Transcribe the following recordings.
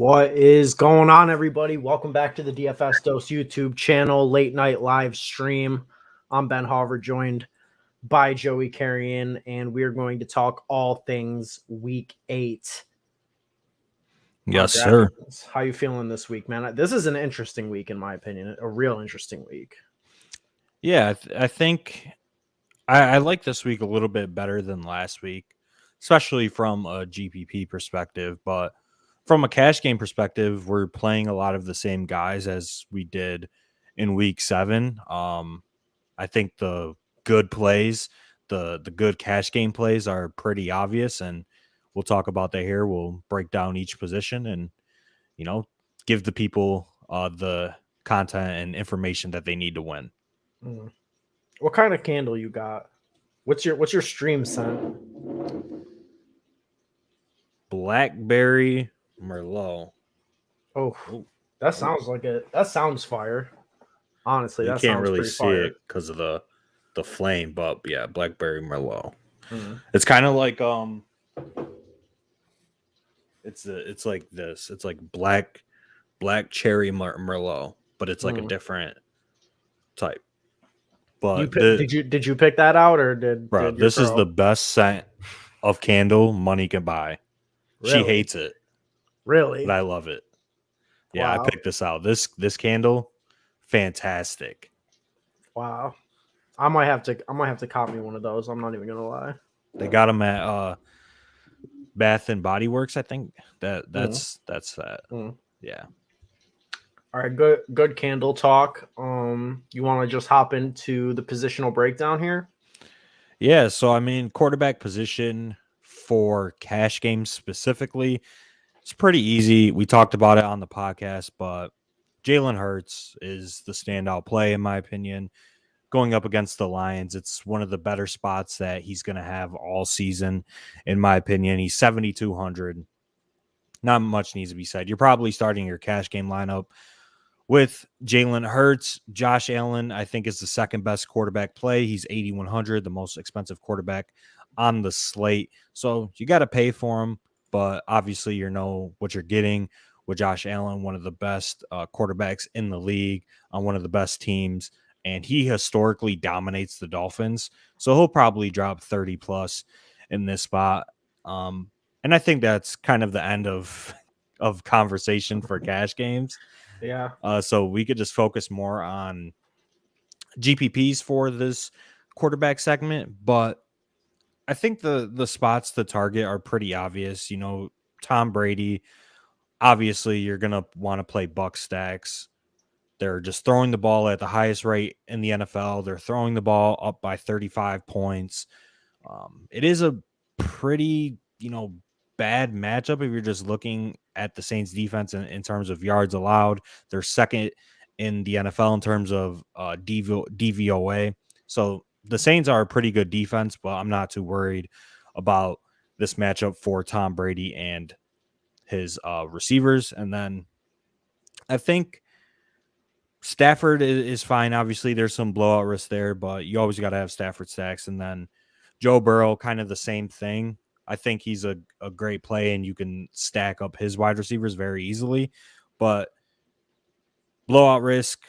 What is going on, everybody? Welcome back to the DFS Dose YouTube channel, late night live stream. I'm Ben Harvard, joined by Joey Carrion, and we're going to talk all things Week 8. Yes, sir. How you feeling this week, man? This is an interesting week, in my opinion, a real interesting week. Yeah, I think I like this week a little bit better than last week, especially from a GPP perspective, but from a cash game perspective, we're playing a lot of the same guys as we did in week 7. I think the good plays, the good cash game plays are pretty obvious, and we'll talk about that here. We'll break down each position and, give the people the content and information that they need to win. What kind of candle you got? What's your stream scent? Blackberry Merlot. Oh, that sounds like it. That sounds fire. Honestly, you can't really see it because of the flame, but yeah, Blackberry Merlot. It's kind of like it's like this. It's like black cherry Merlot, but it's like a different type. But did you pick that out, or did this is the best scent of candle money can buy. Really? She hates it. Really? But I love it. Yeah, wow. I picked this out. This candle, fantastic. Wow. I might have to copy one of those. I'm not even gonna lie. They got them at Bath and Body Works, I think. That's that. Yeah. All right, good candle talk. You want to just hop into the positional breakdown here? Yeah, so I mean, quarterback position for cash games specifically, it's pretty easy. We talked about it on the podcast, but Jalen Hurts is the standout play in my opinion. Going up against the Lions, it's one of the better spots that he's going to have all season, in my opinion. He's 7,200. Not much needs to be said. You're probably starting your cash game lineup with Jalen Hurts. Josh Allen, I think, is the second best quarterback play. He's 8,100, the most expensive quarterback on the slate. So you got to pay for him, but obviously you know what you're getting with Josh Allen, one of the best quarterbacks in the league on one of the best teams. And he historically dominates the Dolphins. So he'll probably drop 30 plus in this spot. And I think that's kind of the end of conversation for cash games. Yeah. So we could just focus more on GPPs for this quarterback segment. But I think the spots to target are pretty obvious. Tom Brady, obviously you're going to want to play buck stacks. They're just throwing the ball at the highest rate in the NFL. They're throwing the ball up by 35 points. It is a pretty, bad matchup if you're just looking at the Saints defense in terms of yards allowed. They're second in the NFL in terms of DVOA. So the Saints are a pretty good defense, but I'm not too worried about this matchup for Tom Brady and his receivers. And then I think Stafford is fine. Obviously, there's some blowout risk there, but you always got to have Stafford stacks. And then Joe Burrow, kind of the same thing. I think he's a great play, and you can stack up his wide receivers very easily. But blowout risk,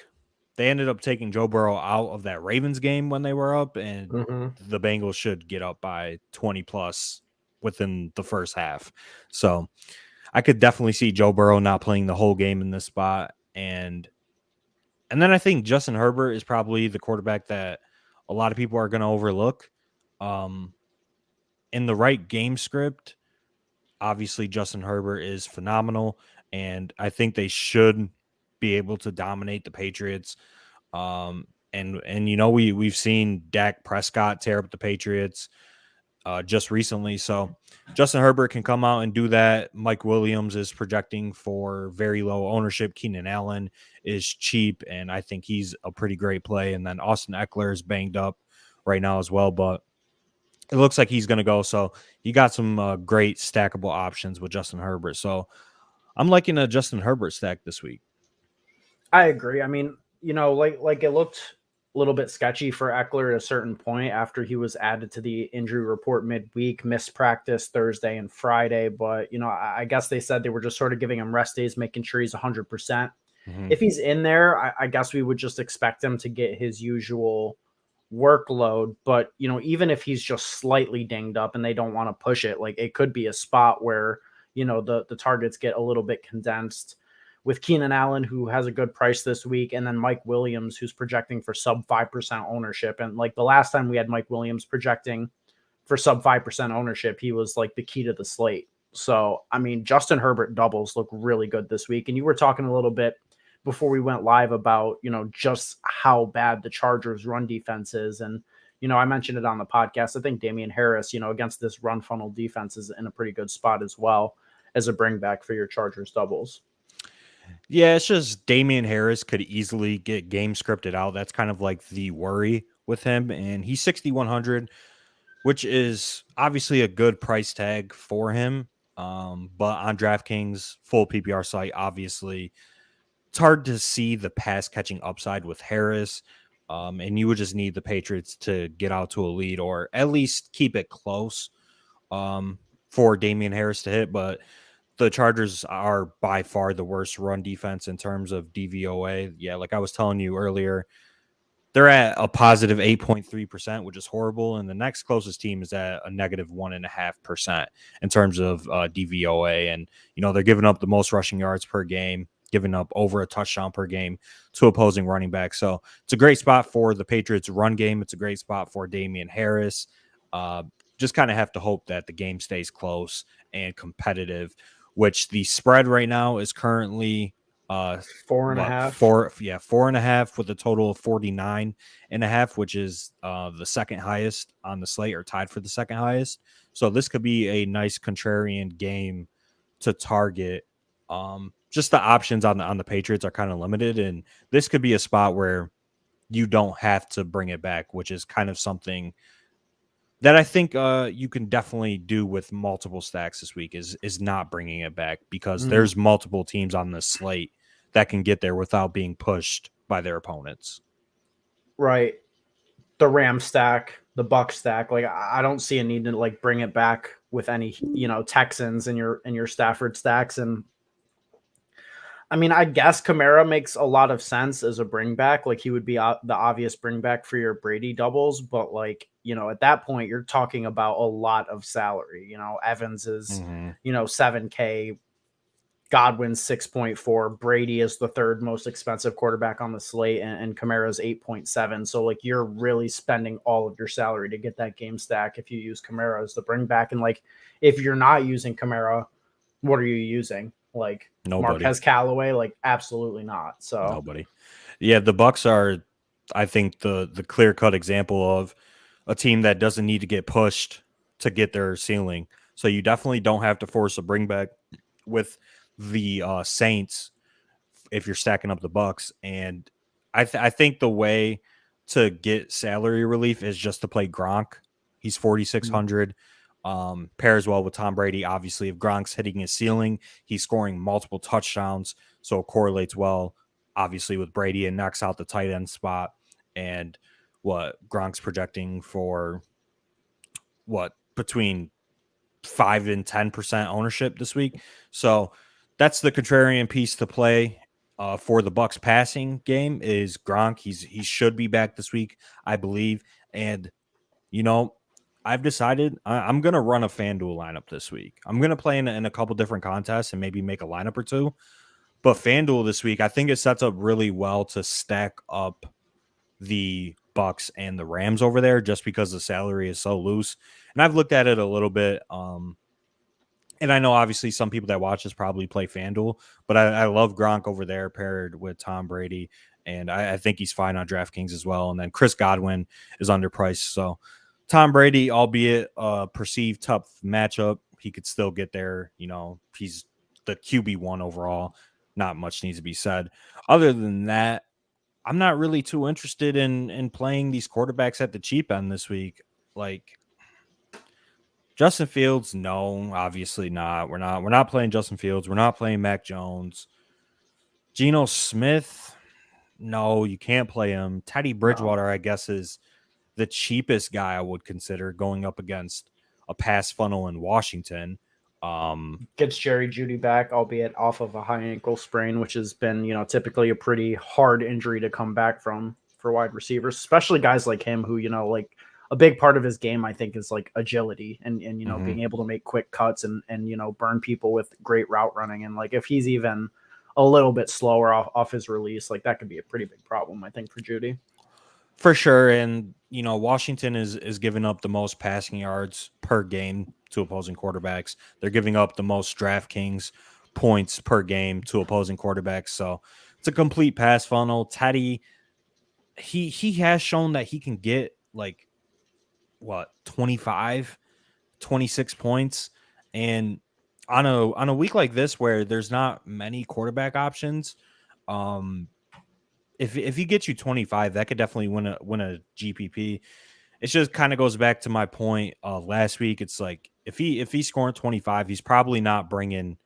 they ended up taking Joe Burrow out of that Ravens game when they were up, and the Bengals should get up by 20 plus within the first half. So I could definitely see Joe Burrow not playing the whole game in this spot. And then I think Justin Herbert is probably the quarterback that a lot of people are going to overlook. In the right game script, obviously Justin Herbert is phenomenal, and I think they should be able to dominate the Patriots. We've seen Dak Prescott tear up the Patriots just recently. So Justin Herbert can come out and do that. Mike Williams is projecting for very low ownership. Keenan Allen is cheap, and I think he's a pretty great play. And then Austin Eckler is banged up right now as well, but it looks like he's going to go. So you got some great stackable options with Justin Herbert. So I'm liking a Justin Herbert stack this week. I agree. I mean, like it looked little bit sketchy for Eckler at a certain point after he was added to the injury report midweek, missed practice Thursday and Friday. But, I guess they said they were just sort of giving him rest days, making sure he's 100%. If he's in there, I guess we would just expect him to get his usual workload. But, even if he's just slightly dinged up and they don't want to push it, like it could be a spot where, the targets get a little bit condensed with Keenan Allen, who has a good price this week, and then Mike Williams, who's projecting for sub 5% ownership. And like the last time we had Mike Williams projecting for sub 5% ownership, he was like the key to the slate. So, I mean, Justin Herbert doubles look really good this week. And you were talking a little bit before we went live about, just how bad the Chargers run defense is. And, I mentioned it on the podcast. I think Damian Harris, against this run funnel defense is in a pretty good spot as well as a bring back for your Chargers doubles. Yeah, it's just Damian Harris could easily get game scripted out. That's kind of like the worry with him. And he's 6,100, which is obviously a good price tag for him. But on DraftKings, full PPR site, obviously, it's hard to see the pass catching upside with Harris. And you would just need the Patriots to get out to a lead or at least keep it close for Damian Harris to hit. But the Chargers are by far the worst run defense in terms of DVOA. Yeah, like I was telling you earlier, they're at a positive 8.3%, which is horrible. And the next closest team is at a negative 1.5% in terms of DVOA. And, they're giving up the most rushing yards per game, giving up over a touchdown per game to opposing running backs. So it's a great spot for the Patriots run game. It's a great spot for Damian Harris. Just kind of have to hope that the game stays close and competitive, which the spread right now is currently 4.5. 4.5 with a total of 49.5, which is the second highest on the slate or tied for the second highest. So this could be a nice contrarian game to target. Just the options on the Patriots are kind of limited, and this could be a spot where you don't have to bring it back, which is kind of something that I think you can definitely do with multiple stacks this week is not bringing it back because there's multiple teams on the slate that can get there without being pushed by their opponents. Right. The Ram stack, the Buck stack, like I don't see a need to like bring it back with any, Texans in your Stafford stacks. And I mean, I guess Kamara makes a lot of sense as a bring back. Like he would be the obvious bring back for your Brady doubles, but like, at that point you're talking about a lot of salary. Evans is, 7K, Godwin's 6.4, Brady is the third most expensive quarterback on the slate, and Kamara's 8.7. So like you're really spending all of your salary to get that game stack if you use Kamara as the bring back. And like if you're not using Kamara, what are you using? Like Nobody. Marquez Callaway, like absolutely not. So nobody. Yeah, the Bucks are, I think, the clear-cut example of a team that doesn't need to get pushed to get their ceiling. So you definitely don't have to force a bring back with the Saints if you're stacking up the Bucks. And I think the way to get salary relief is just to play Gronk. He's 4,600. Pairs well with Tom Brady. Obviously, if Gronk's hitting his ceiling, he's scoring multiple touchdowns, so it correlates well, obviously, with Brady and knocks out the tight end spot. And what Gronk's projecting for between 5 and 10% ownership this week. So that's the contrarian piece to play for the Bucks passing game is Gronk. He should be back this week, I believe. And I've decided I'm going to run a FanDuel lineup this week. I'm going to play in a couple different contests and maybe make a lineup or two. But FanDuel this week, I think it sets up really well to stack up the Bucks and the Rams over there just because the salary is so loose. And I've looked at it a little bit. And I know obviously some people that watch this probably play FanDuel, but I love Gronk over there paired with Tom Brady. And I think he's fine on DraftKings as well. And then Chris Godwin is underpriced. So Tom Brady, albeit a perceived tough matchup, he could still get there. He's the QB1 overall. Not much needs to be said. Other than that, I'm not really too interested in playing these quarterbacks at the cheap end this week. Like Justin Fields, no, obviously not. We're not playing Justin Fields. We're not playing Mac Jones. Geno Smith, No, you can't play him. Teddy No. Bridgewater, I guess, is the cheapest guy I would consider going up against a pass funnel in Washington. Gets Jerry Jeudy back, albeit off of a high ankle sprain, which has been, typically a pretty hard injury to come back from for wide receivers, especially guys like him who, like a big part of his game, I think, is like agility and being able to make quick cuts and burn people with great route running. And like if he's even a little bit slower off his release, like that could be a pretty big problem, I think, for Jeudy. For sure. And, Washington is giving up the most passing yards per game to opposing quarterbacks. They're giving up the most Draftkings points per game to opposing quarterbacks. So it's a complete pass funnel. Teddy, he has shown that he can get 25, 26 points. And on a week like this where there's not many quarterback options, if he gets you 25, that could definitely win a GPP. It just kind of goes back to my point last week. It's like if he's scoring 25, he's probably not bringing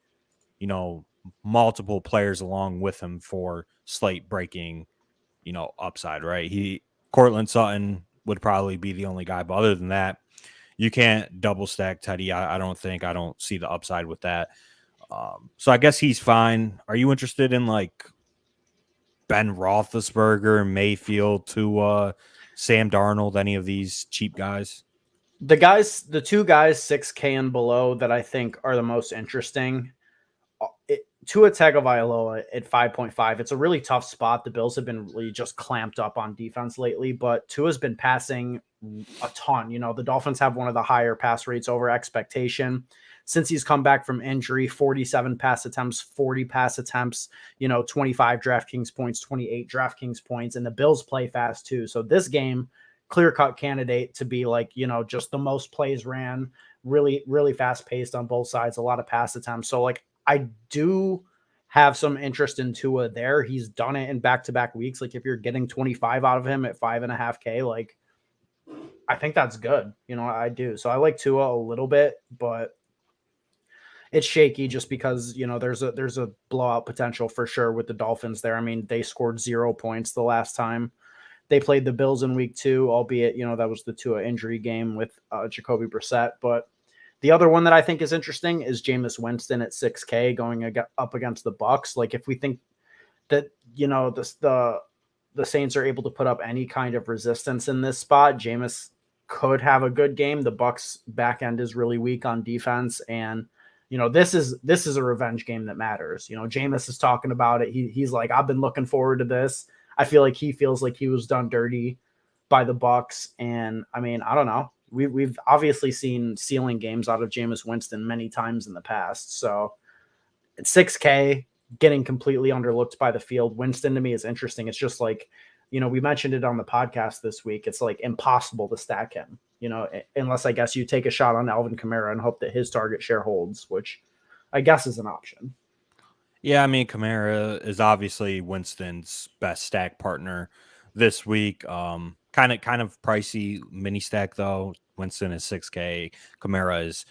multiple players along with him for slate breaking upside, right? Cortland Sutton would probably be the only guy, but other than that, you can't double stack Teddy. I don't see the upside with that. So I guess he's fine. Are you interested in Ben Roethlisberger, Mayfield, to Sam Darnold, any of these cheap guys? The two guys 6K and below that I think are the most interesting. Tua Tagovailoa at 5.5. It's a really tough spot. The Bills have been really just clamped up on defense lately, but Tua's been passing a ton. The Dolphins have one of the higher pass rates over expectation. Since he's come back from injury, 47 pass attempts, 40 pass attempts, 25 DraftKings points, 28 DraftKings points, and the Bills play fast too. So this game, clear-cut candidate to be just the most plays ran, really, really fast paced on both sides, a lot of pass attempts. So I do have some interest in Tua there. He's done it in back-to-back weeks. If you're getting 25 out of him at 5.5K, I think that's good. I do. So I like Tua a little bit, but it's shaky just because, there's a blowout potential for sure with the Dolphins there. I mean, they scored 0 points the last time they played the Bills in week 2, albeit, that was the Tua injury game with Jacoby Brissett. But the other one that I think is interesting is Jameis Winston at 6K going up against the Bucks. If we think that, the Saints are able to put up any kind of resistance in this spot, Jameis could have a good game. The Bucks back end is really weak on defense, and this is a revenge game that matters. Jameis is talking about it. He's like, I've been looking forward to this. I feel like he feels like he was done dirty by the Bucks, and I mean, I don't know. We've obviously seen ceiling games out of Jameis Winston many times in the past. So at 6K, getting completely underlooked by the field. Winston to me is interesting. It's just we mentioned it on the podcast this week. It's impossible to stack him, unless I guess you take a shot on Alvin Kamara and hope that his target share holds, which I guess is an option. Yeah, I mean, Kamara is obviously Winston's best stack partner this week. Kind of pricey mini stack though. Winston is 6K, Kamara is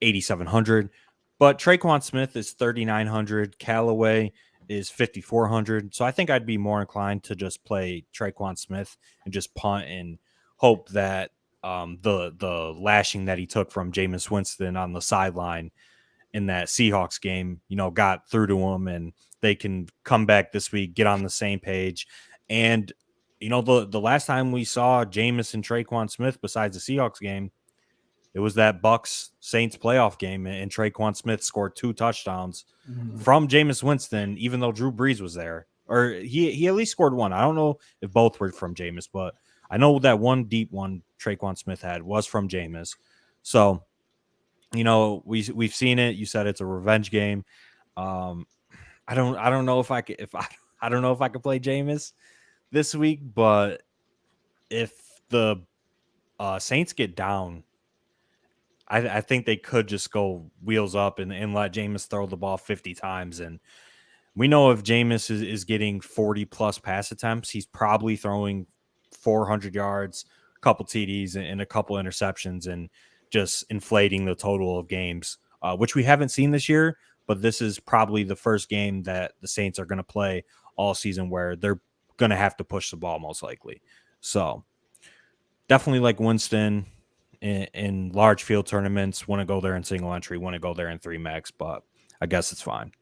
8,700, but Traquan Smith is 3,900. Callaway is 5,400. So I think I'd be more inclined to just play Traquan Smith and just punt and hope that the lashing that he took from Jameis Winston on the sideline in that Seahawks game, got through to him, and they can come back this week, get on the same page. And, the last time we saw Jameis and Traquan Smith besides the Seahawks game, it was that Bucks Saints playoff game, and Traquan Smith scored 2 touchdowns from Jameis Winston, even though Drew Brees was there. Or he at least scored 1. I don't know if both were from Jameis, but I know that one deep one Traquan Smith had was from Jameis. So, we've seen it. You said it's a revenge game. I don't know if I could play Jameis this week, but if the Saints get down, I think they could just go wheels up and let Jameis throw the ball 50 times. And we know if Jameis is getting 40 plus pass attempts, he's probably throwing 400 yards, a couple TDs, and a couple interceptions, and just inflating the total of games, which we haven't seen this year. But this is probably the first game that the Saints are going to play all season where they're going to have to push the ball most likely. So definitely like Winston in large field tournaments. Want to go there in single entry, want to go there in 3 max, but I guess it's fine.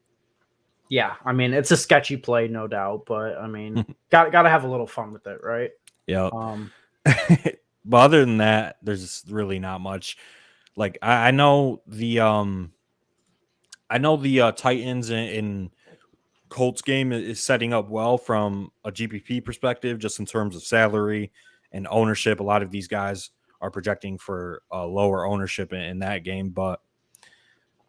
Yeah, I mean, it's a sketchy play, no doubt, but I mean, gotta have a little fun with it, right? Yeah. But other than that, there's really not much. Like I know the Titans in Colts game is setting up well from a GPP perspective, just in terms of salary and ownership. A lot of these guys are projecting for lower ownership in that game, but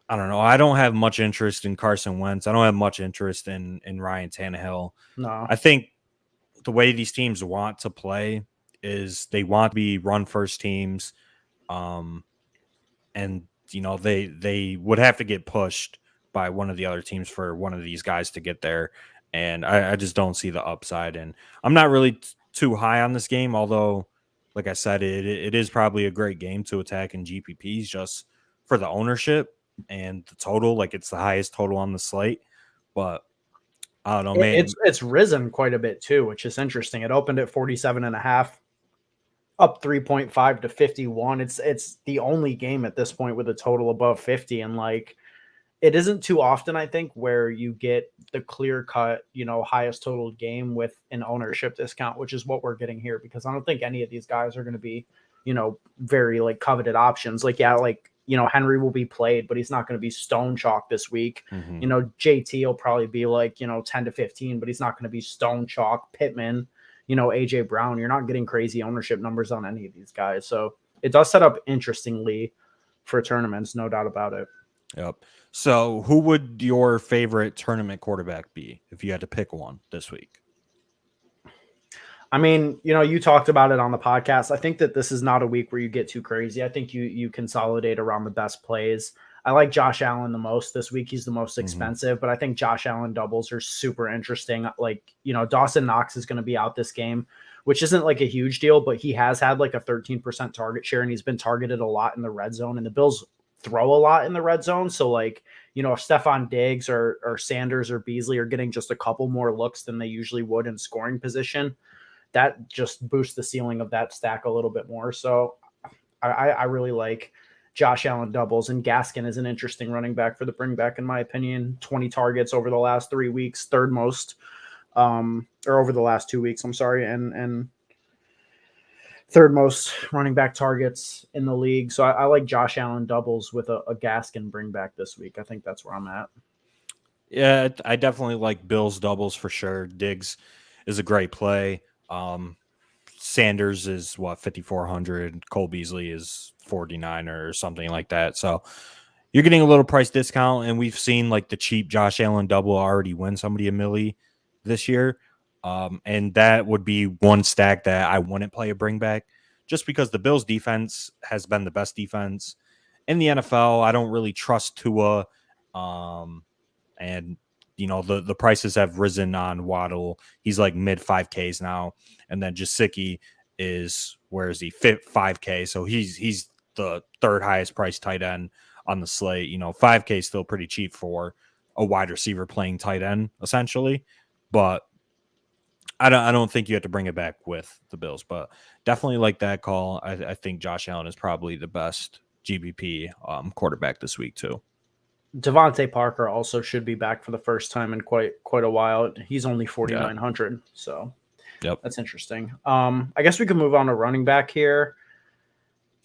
I don't know. I don't have much interest in Carson Wentz. I don't have much interest in Ryan Tannehill. No, I think the way these teams want to play is they want to be run first teams, and they would have to get pushed by one of the other teams for one of these guys to get there, and I just don't see the upside. And I'm not really too high on this game, although, like I said, it is probably a great game to attack in GPPs just for the ownership and the total. Like, it's the highest total on the slate, but I don't know, man. it's risen quite a bit too, which is interesting. It opened at 47.5, up 3.5 to 51. It's the only game at this point with a total above 50, and like, it isn't too often, I think, where you get the clear cut, highest total game with an ownership discount, which is what we're getting here, because I don't think any of these guys are going to be, very like coveted options. Like, yeah, like, Henry will be played, but he's not going to be stone chalk this week. Mhm. JT will probably be like, 10 to 15, but he's not going to be stone chalk. Pittman, AJ Brown, you're not getting crazy ownership numbers on any of these guys. So it does set up interestingly for tournaments, no doubt about it. Yep. So who would your favorite tournament quarterback be if you had to pick one this week? I mean, you talked about it on the podcast. I think that this is not a week where you get too crazy. I think you consolidate around the best plays. I like Josh Allen the most this week. He's the most expensive, but I think Josh Allen doubles are super interesting. Like, Dawson Knox is going to be out this game, which isn't like a huge deal, but he has had like a 13% target share, and he's been targeted a lot in the red zone, and the Bills throw a lot in the red zone. So like, if Stephon Diggs or Sanders or Beasley are getting just a couple more looks than they usually would in scoring position, that just boosts the ceiling of that stack a little bit more. So I really like Josh Allen doubles, and Gaskin is an interesting running back for the bring back, in my opinion. 20 targets over the last 3 weeks, third most, or over the last 2 weeks, I'm sorry. And third most running back targets in the league. So I like Josh Allen doubles with a Gaskin bring back this week. I think that's where I'm at. Yeah, I definitely like Bills doubles for sure. Diggs is a great play. Sanders is 5,400. Cole Beasley is 49 or something like that. So you're getting a little price discount, and we've seen like the cheap Josh Allen double already win somebody a milli this year. And that would be one stack that I wouldn't play a bring back, just because the Bills defense has been the best defense in the NFL. I don't really trust Tua. And the prices have risen on Waddle. He's like mid 5Ks now, and then Gesicki is, where is he? 5K. So he's the third highest priced tight end on the slate. 5K is still pretty cheap for a wide receiver playing tight end, essentially. But I don't think you have to bring it back with the Bills, but definitely like that call. I think Josh Allen is probably the best GBP quarterback this week too. Devontae Parker also should be back for the first time in quite a while. He's only 4,900, so that's interesting. I guess we can move on to running back here.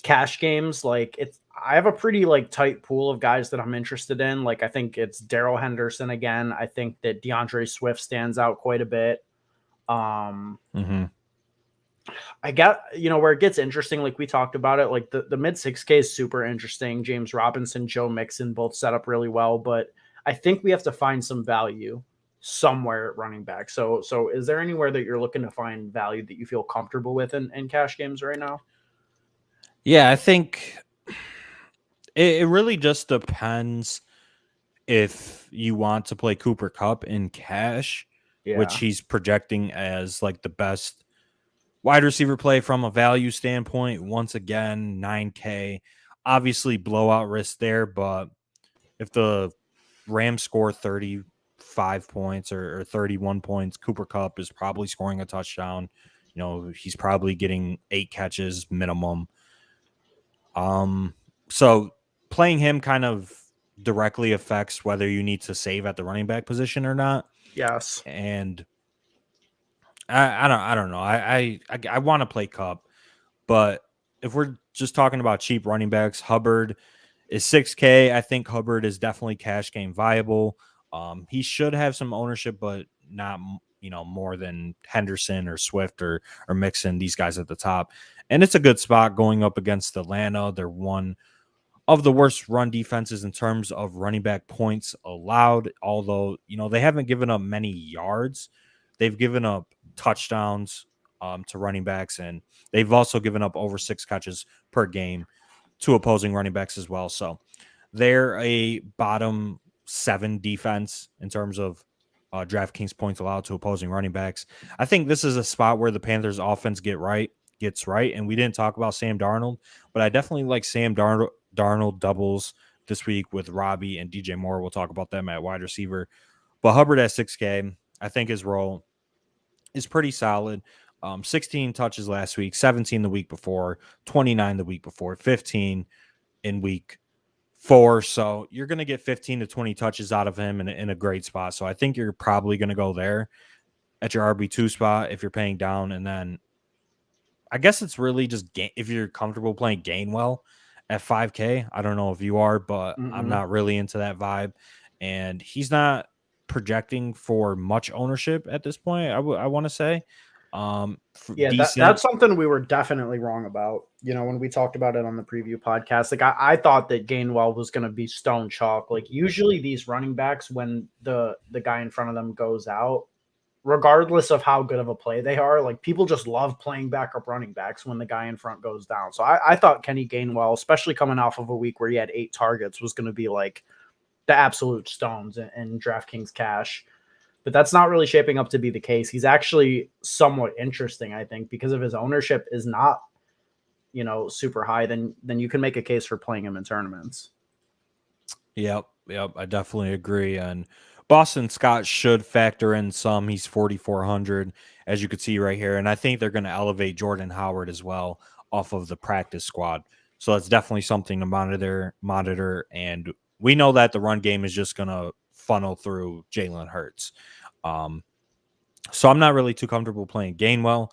Cash games, like I have a pretty like tight pool of guys that I'm interested in. Like, I think it's Darrell Henderson again. I think that DeAndre Swift stands out quite a bit. I got, where it gets interesting, like we talked about it, like the mid 6K is super interesting. James Robinson, Joe Mixon both set up really well, but I think we have to find some value somewhere at running back. So is there anywhere that you're looking to find value that you feel comfortable with in cash games right now? Yeah, I think it really just depends if you want to play Cooper Kupp in cash, which he's projecting as like the best wide receiver play from a value standpoint. Once again, 9K, obviously blowout risk there, but if the Rams score 30, 35 points or 31 points. Cooper Kupp is probably scoring a touchdown. He's probably getting 8 catches minimum. So playing him kind of directly affects whether you need to save at the running back position or not. Yes. And I don't know. I want to play Kupp, but if we're just talking about cheap running backs, Hubbard is $6K. I think Hubbard is definitely cash game viable. He should have some ownership, but not more than Henderson or Swift or Mixon, these guys at the top. And it's a good spot going up against Atlanta. They're one of the worst run defenses in terms of running back points allowed, although they haven't given up many yards. They've given up touchdowns to running backs, and they've also given up over 6 catches per game to opposing running backs as well. So they're a bottom 7 defense in terms of DraftKings points allowed to opposing running backs. I think this is a spot where the Panthers offense gets right. And we didn't talk about Sam Darnold, but I definitely like Sam Darnold doubles this week with Robbie and DJ Moore. We'll talk about them at wide receiver. But Hubbard at 6K, I think his role is pretty solid. 16 touches last week, 17 the week before, 29 the week before, 15 in week 4. So you're going to get 15 to 20 touches out of him in a great spot. So I think you're probably going to go there at your RB2 spot if you're paying down. And then I guess it's really just if you're comfortable playing Gainwell at 5K. I don't know if you are, but I'm not really into that vibe. And he's not projecting for much ownership at this point, I want to say. That's something we were definitely wrong about. When we talked about it on the preview podcast, like I thought that Gainwell was going to be stone chalk. Like usually these running backs, when the guy in front of them goes out, regardless of how good of a play they are, like people just love playing backup running backs when the guy in front goes down. So I thought Kenny Gainwell, especially coming off of a week where he had 8 targets, was going to be like the absolute stones in DraftKings cash. But that's not really shaping up to be the case. He's actually somewhat interesting, I think, because if his ownership is not, super high, then you can make a case for playing him in tournaments. Yep, I definitely agree. And Boston Scott should factor in some. He's 4,400, as you could see right here. And I think they're going to elevate Jordan Howard as well off of the practice squad. So that's definitely something to monitor. And we know that the run game is just going to funnel through Jalen Hurts. So I'm not really too comfortable playing Gainwell.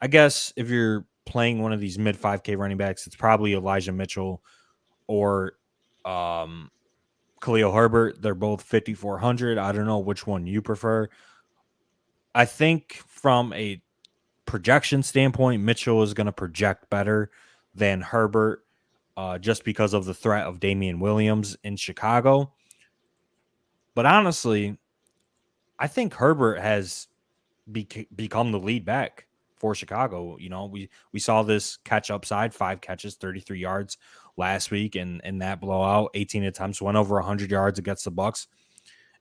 I guess if you're playing one of these mid 5K running backs, it's probably Elijah Mitchell or Khalil Herbert. They're both 5,400. I don't know which one you prefer. I think from a projection standpoint, Mitchell is going to project better than Herbert just because of the threat of Damian Williams in Chicago. But honestly, I think Herbert has become the lead back for Chicago. We saw this catch upside, 5 catches, 33 yards last week, and that blowout, 18 attempts, went over 100 yards against the Bucs,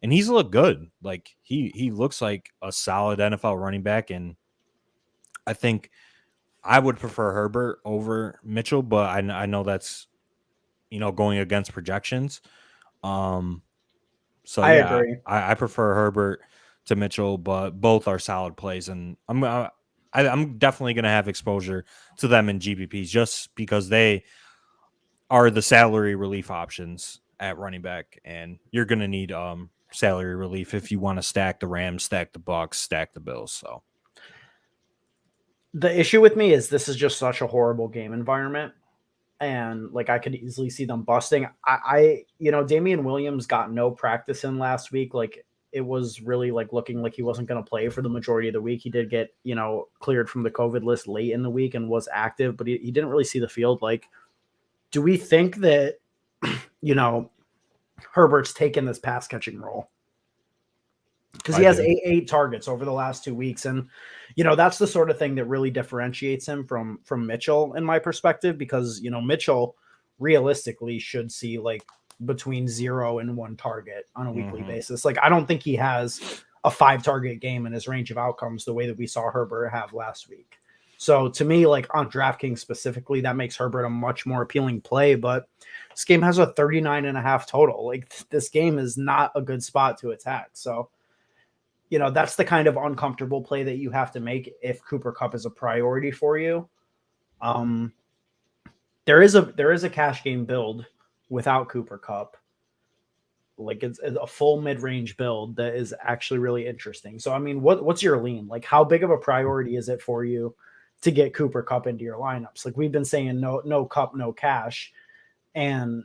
and he's looked good. Like he looks like a solid NFL running back, and I think I would prefer Herbert over Mitchell, but I know that's going against projections. So I yeah, agree. I prefer Herbert to Mitchell, but both are solid plays, and I'm definitely going to have exposure to them in GPPs just because they are the salary relief options at running back, and you're going to need salary relief if you want to stack the Rams, stack the Bucs, stack the Bills. So the issue with me is this is just such a horrible game environment. And like I could easily see them busting. Damian Williams got no practice in last week. Like it was really like looking like he wasn't going to play for the majority of the week. He did get, cleared from the COVID list late in the week and was active, but he didn't really see the field. Like, do we think that, Herbert's taken this pass catching role? Because he has 8 targets over the last 2 weeks. And, that's the sort of thing that really differentiates him from Mitchell in my perspective, because, Mitchell realistically should see like between 0 and 1 target on a weekly basis. Like, I don't think he has a 5 target game in his range of outcomes the way that we saw Herbert have last week. So to me, like on DraftKings specifically, that makes Herbert a much more appealing play. But this game has a 39.5 total. Like this game is not a good spot to attack. So, that's the kind of uncomfortable play that you have to make if Cooper Kupp is a priority for you. There is a cash game build without Cooper Kupp. Like it's a full mid-range build that is actually really interesting. So I mean, what's your lean? Like how big of a priority is it for you to get Cooper Kupp into your lineups? Like we've been saying no Kupp, no cash. And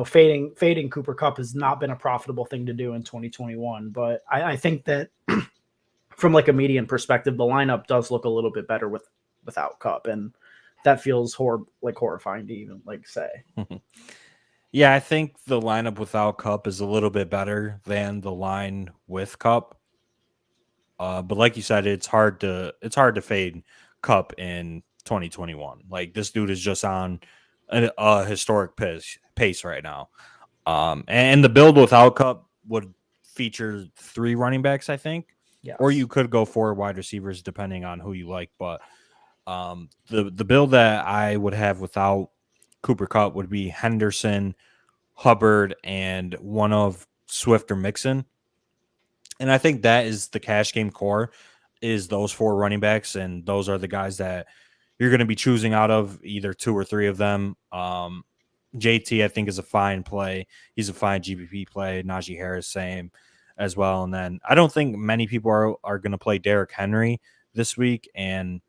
fading Cooper Kupp has not been a profitable thing to do in 2021. But I think that from like a median perspective, the lineup does look a little bit better without Kupp, and that feels horrifying to even like say. Yeah, I think the lineup without Kupp is a little bit better than the line with Kupp. But like you said, it's hard to fade Kupp in 2021. Like this dude is just on a historic pace right now. And the build without Kupp would feature 3 running backs, I think. Yes. Or you could go 4 wide receivers depending on who you like. But the build that I would have without Cooper Kupp would be Henderson, Hubbard, and one of Swift or Mixon. And I think that is the cash game core, is those 4 running backs, and those are the guys that you're going to be choosing out of, either 2 or 3 of them. JT, I think, is a fine play. He's a fine GPP play. Najee Harris, same as well. And then I don't think many people are going to play Derrick Henry this week, and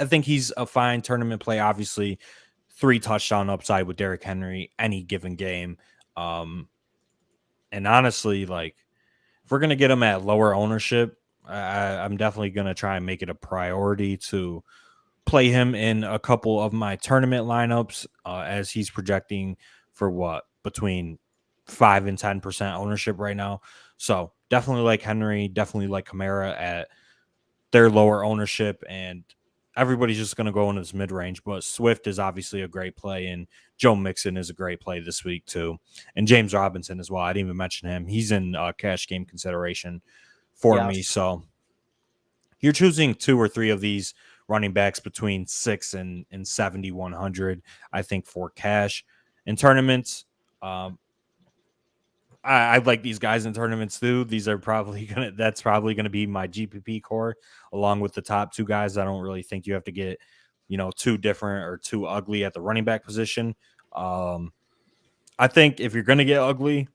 I think he's a fine tournament play. Obviously, 3 touchdown upside with Derrick Henry any given game. And honestly, like if we're going to get him at lower ownership, I'm definitely going to try and make it a priority to play him in a couple of my tournament lineups, as he's projecting for between 5 and 10% ownership right now. So definitely like Henry, definitely like Kamara at their lower ownership, and everybody's just going to go in this mid-range. But Swift is obviously a great play, and Joe Mixon is a great play this week too. And James Robinson as well. I didn't even mention him. He's in cash game consideration for me. So you're choosing 2 or 3 of these running backs between 6 and 7,100, I think, for cash. In tournaments, I like these guys in tournaments too. That's probably gonna be my GPP core, along with the top 2 guys. I don't really think you have to get, too different or too ugly at the running back position. I think if you're gonna get ugly,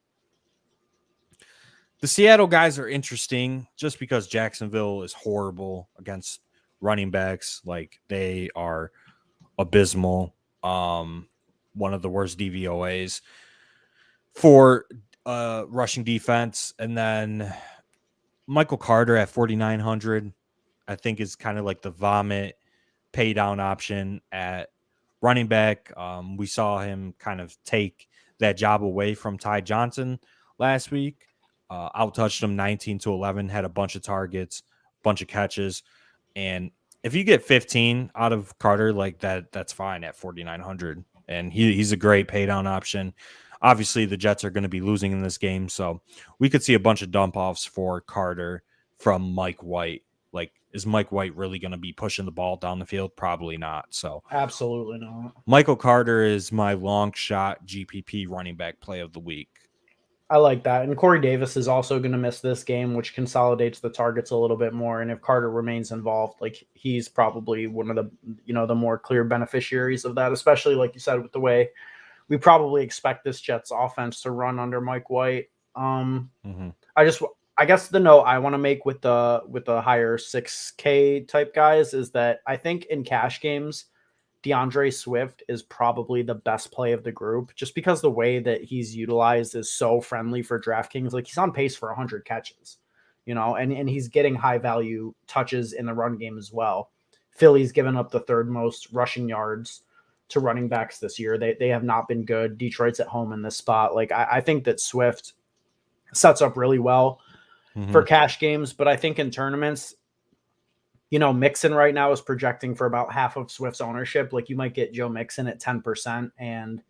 the Seattle guys are interesting just because Jacksonville is horrible against running backs. Like they are abysmal. One of the worst DVOAs for rushing defense. And then Michael Carter at 4,900, I think, is kind of like the vomit pay down option at running back. We saw him kind of take that job away from Ty Johnson last week. Out-touched him 19-11, had a bunch of targets, bunch of catches. And if you get 15 out of Carter, like that's fine at 4,900. And he's a great pay down option. Obviously, the Jets are going to be losing in this game, so we could see a bunch of dump offs for Carter from Mike White. Like, is Mike White really going to be pushing the ball down the field? Probably not. So absolutely not. Michael Carter is my long shot GPP running back play of the week. I like that. And Corey Davis is also going to miss this game, which consolidates the targets a little bit more. And if Carter remains involved, like he's probably one of the, the more clear beneficiaries of that, especially like you said, with the way we probably expect this Jets offense to run under Mike White. I guess the note I want to make with the higher 6K type guys is that I think in cash games, DeAndre Swift is probably the best play of the group, just because the way that he's utilized is so friendly for DraftKings. Like he's on pace for 100 catches, and he's getting high value touches in the run game as well. Philly's given up the 3rd most rushing yards to running backs this year. They have not been good. Detroit's at home in this spot. Like I think that Swift sets up really well for cash games, but I think in tournaments, Mixon right now is projecting for about half of Swift's ownership. Like you might get Joe Mixon at 10%, and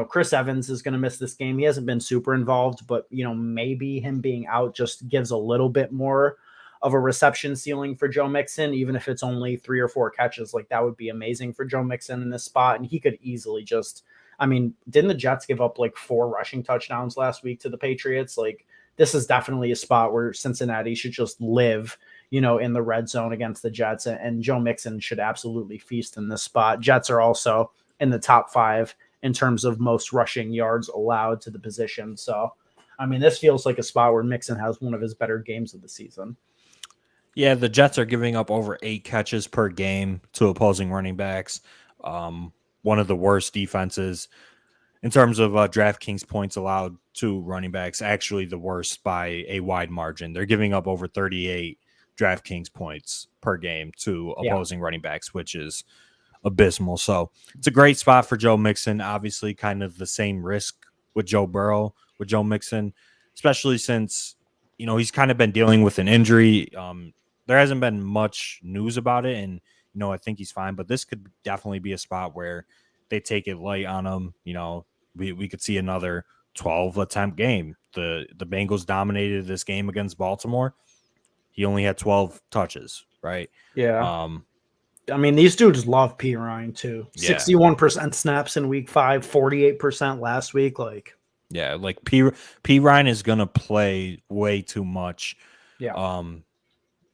Chris Evans is going to miss this game. He hasn't been super involved, but maybe him being out just gives a little bit more of a reception ceiling for Joe Mixon, even if it's only 3 or 4 catches. Like, that would be amazing for Joe Mixon in this spot. And he could easily just, I mean, didn't the Jets give up like 4 rushing touchdowns last week to the Patriots? Like, this is definitely a spot where Cincinnati should just live, in the red zone against the Jets. And Joe Mixon should absolutely feast in this spot. Jets are also in the top 5 in terms of most rushing yards allowed to the position. So, I mean, this feels like a spot where Mixon has one of his better games of the season. Yeah, the Jets are giving up over 8 catches per game to opposing running backs. One of the worst defenses in terms of DraftKings points allowed to running backs, actually the worst by a wide margin. They're giving up over 38 DraftKings points per game to opposing running backs, which is abysmal. So it's a great spot for Joe Mixon. Obviously, kind of the same risk with Joe Burrow, with Joe Mixon, especially since, he's kind of been dealing with an injury. There hasn't been much news about it, and, I think he's fine. But this could definitely be a spot where they take it light on him. We could see another 12 attempt game. The Bengals dominated this game against Baltimore. He only had 12 touches, right? Yeah. I mean, these dudes love P. Ryan too. 61% snaps in week 5, 48% last week. Like P. Ryan is gonna play way too much. Yeah.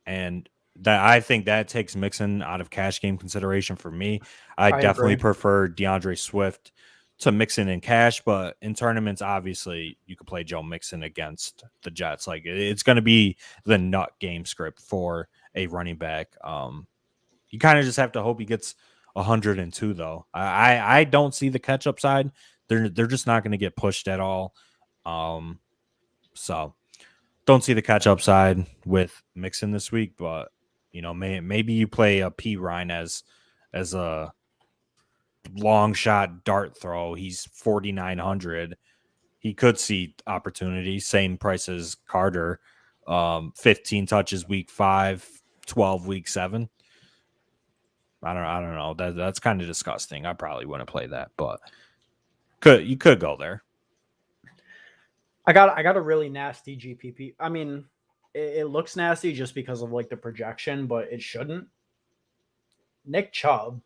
And that, I think that takes Mixon out of cash game consideration for me. I definitely prefer DeAndre Swift to Mixon in cash, but in tournaments, obviously, you could play Joe Mixon against the Jets. Like, it's going to be the nut game script for a running back. You kind of just have to hope he gets 102, though. I don't see the catch-up side. They're just not going to get pushed at all. So don't see the catch-up side with Mixon this week, but maybe you play a P. Ryan as a long shot dart throw. He's 4,900. He could see opportunity. Same price as Carter. 15 touches week 5, 12 week 7. I don't know. That's kind of disgusting. I probably wouldn't play that, but you could go there. I got a really nasty GPP. I mean, it looks nasty just because of like the projection, but it shouldn't. Nick Chubb.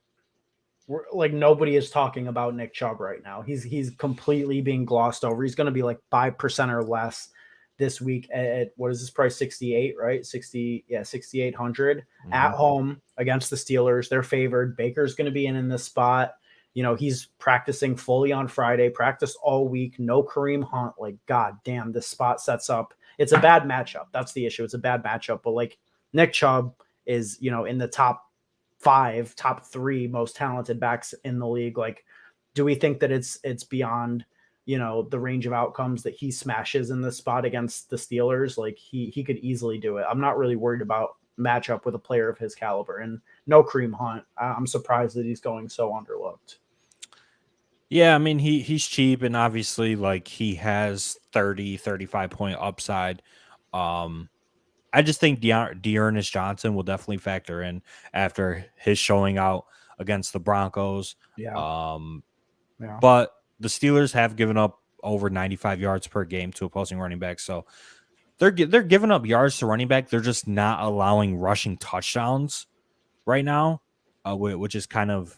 Like, nobody is talking about Nick Chubb right now. He's completely being glossed over. He's going to be like 5% or less this week at what is this price? 68, right? 6,800 at home against the Steelers. They're favored. Baker's going to be in this spot. He's practicing fully on Friday, practiced all week, no Kareem Hunt. Like, God damn, this spot sets up. It's a bad matchup. That's the issue. It's a bad matchup. But like, Nick Chubb is, in the top 5, top 3 most talented backs in the league. Like, do we think that it's beyond, the range of outcomes that he smashes in this spot against the Steelers? Like, he could easily do it. I'm not really worried about matchup with a player of his caliber, and no Kareem Hunt. I'm surprised that he's going so underlooked. Yeah, I mean, he's cheap, and obviously, like, he has 35 point upside. I just think Dearness Johnson will definitely factor in after his showing out against the Broncos. But the Steelers have given up over 95 yards per game to opposing running backs, so they're giving up yards to running back. They're just not allowing rushing touchdowns right now, which is kind of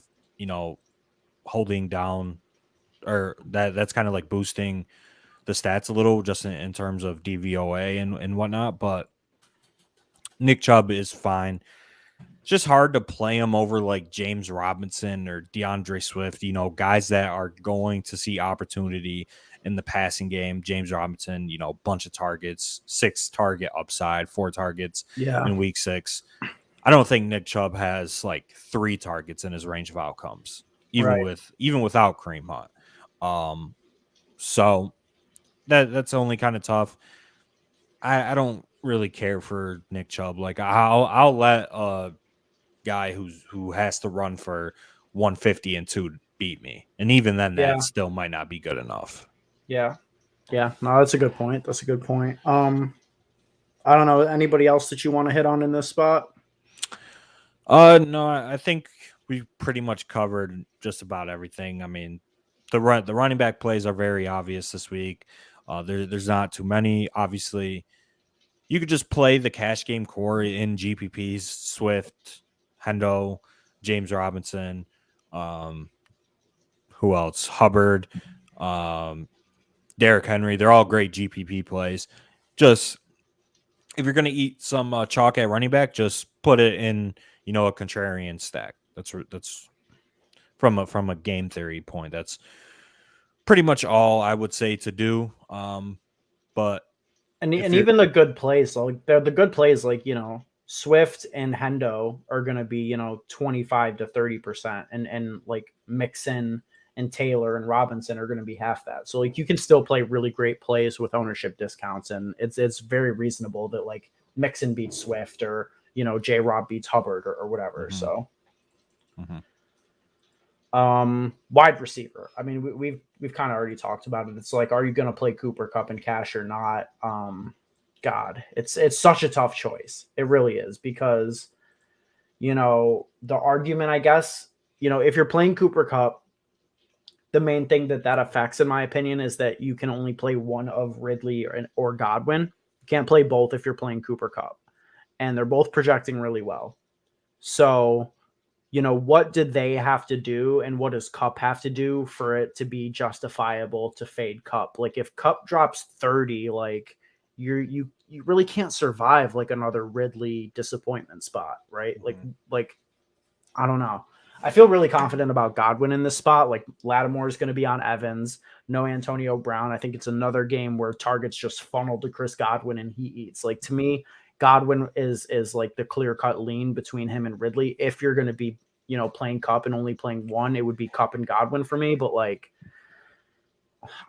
holding down, or that's kind of like boosting the stats a little, just in terms of DVOA and whatnot. But Nick Chubb is fine. It's just hard to play him over like James Robinson or DeAndre Swift, guys that are going to see opportunity in the passing game. James Robinson, bunch of targets, 6 target upside, 4 targets in week 6. I don't think Nick Chubb has like 3 targets in his range of outcomes, even without Kareem Hunt. So that's only kind of tough. I don't really care for Nick Chubb. Like, I'll let a guy who has to run for 150 and 2 beat me, and even then, that still might not be good enough. Yeah. No, that's a good point. I don't know, anybody else that you want to hit on in this spot? No, I think we pretty much covered just about everything. I mean, the running back plays are very obvious this week. There's not too many. Obviously, you could just play the cash game core in GPPs, Swift, Hendo, James Robinson, who else? Hubbard, Derrick Henry. They're all great GPP plays. Just if you're going to eat some chalk at running back, just put it in, a contrarian stack. That's from a game theory point. That's pretty much all I would say to do. But and even the good plays, like the good plays, like Swift and Hendo are going to be 25 to 30%, and like Mixon and Taylor and Robinson are going to be half that. So like you can still play really great plays with ownership discounts, and it's very reasonable that like Mixon beats Swift, or J Rob beats Hubbard, or whatever. Mm-hmm. So mm-hmm. Wide receiver. I mean, we've kind of already talked about it. It's like, are you going to play Cooper Kupp and cash or not? God, it's such a tough choice. It really is, because the argument, I guess, if you're playing Cooper Kupp, the main thing that affects, in my opinion, is that you can only play one of Ridley or Godwin. You can't play both if you're playing Cooper Kupp, and they're both projecting really well. So, what did they have to do, and what does Kupp have to do for it to be justifiable to fade Kupp? Like, if Kupp drops 30, like you really can't survive like another Ridley disappointment spot, right? Mm-hmm. Like I don't know. I feel really confident about Godwin in this spot. Like, Lattimore is going to be on Evans, no Antonio Brown. I think it's another game where targets just funnel to Chris Godwin and he eats. Like, to me, Godwin is like the clear-cut lean between him and Ridley. If you're going to be, playing Kupp and only playing one, it would be Kupp and Godwin for me. But like,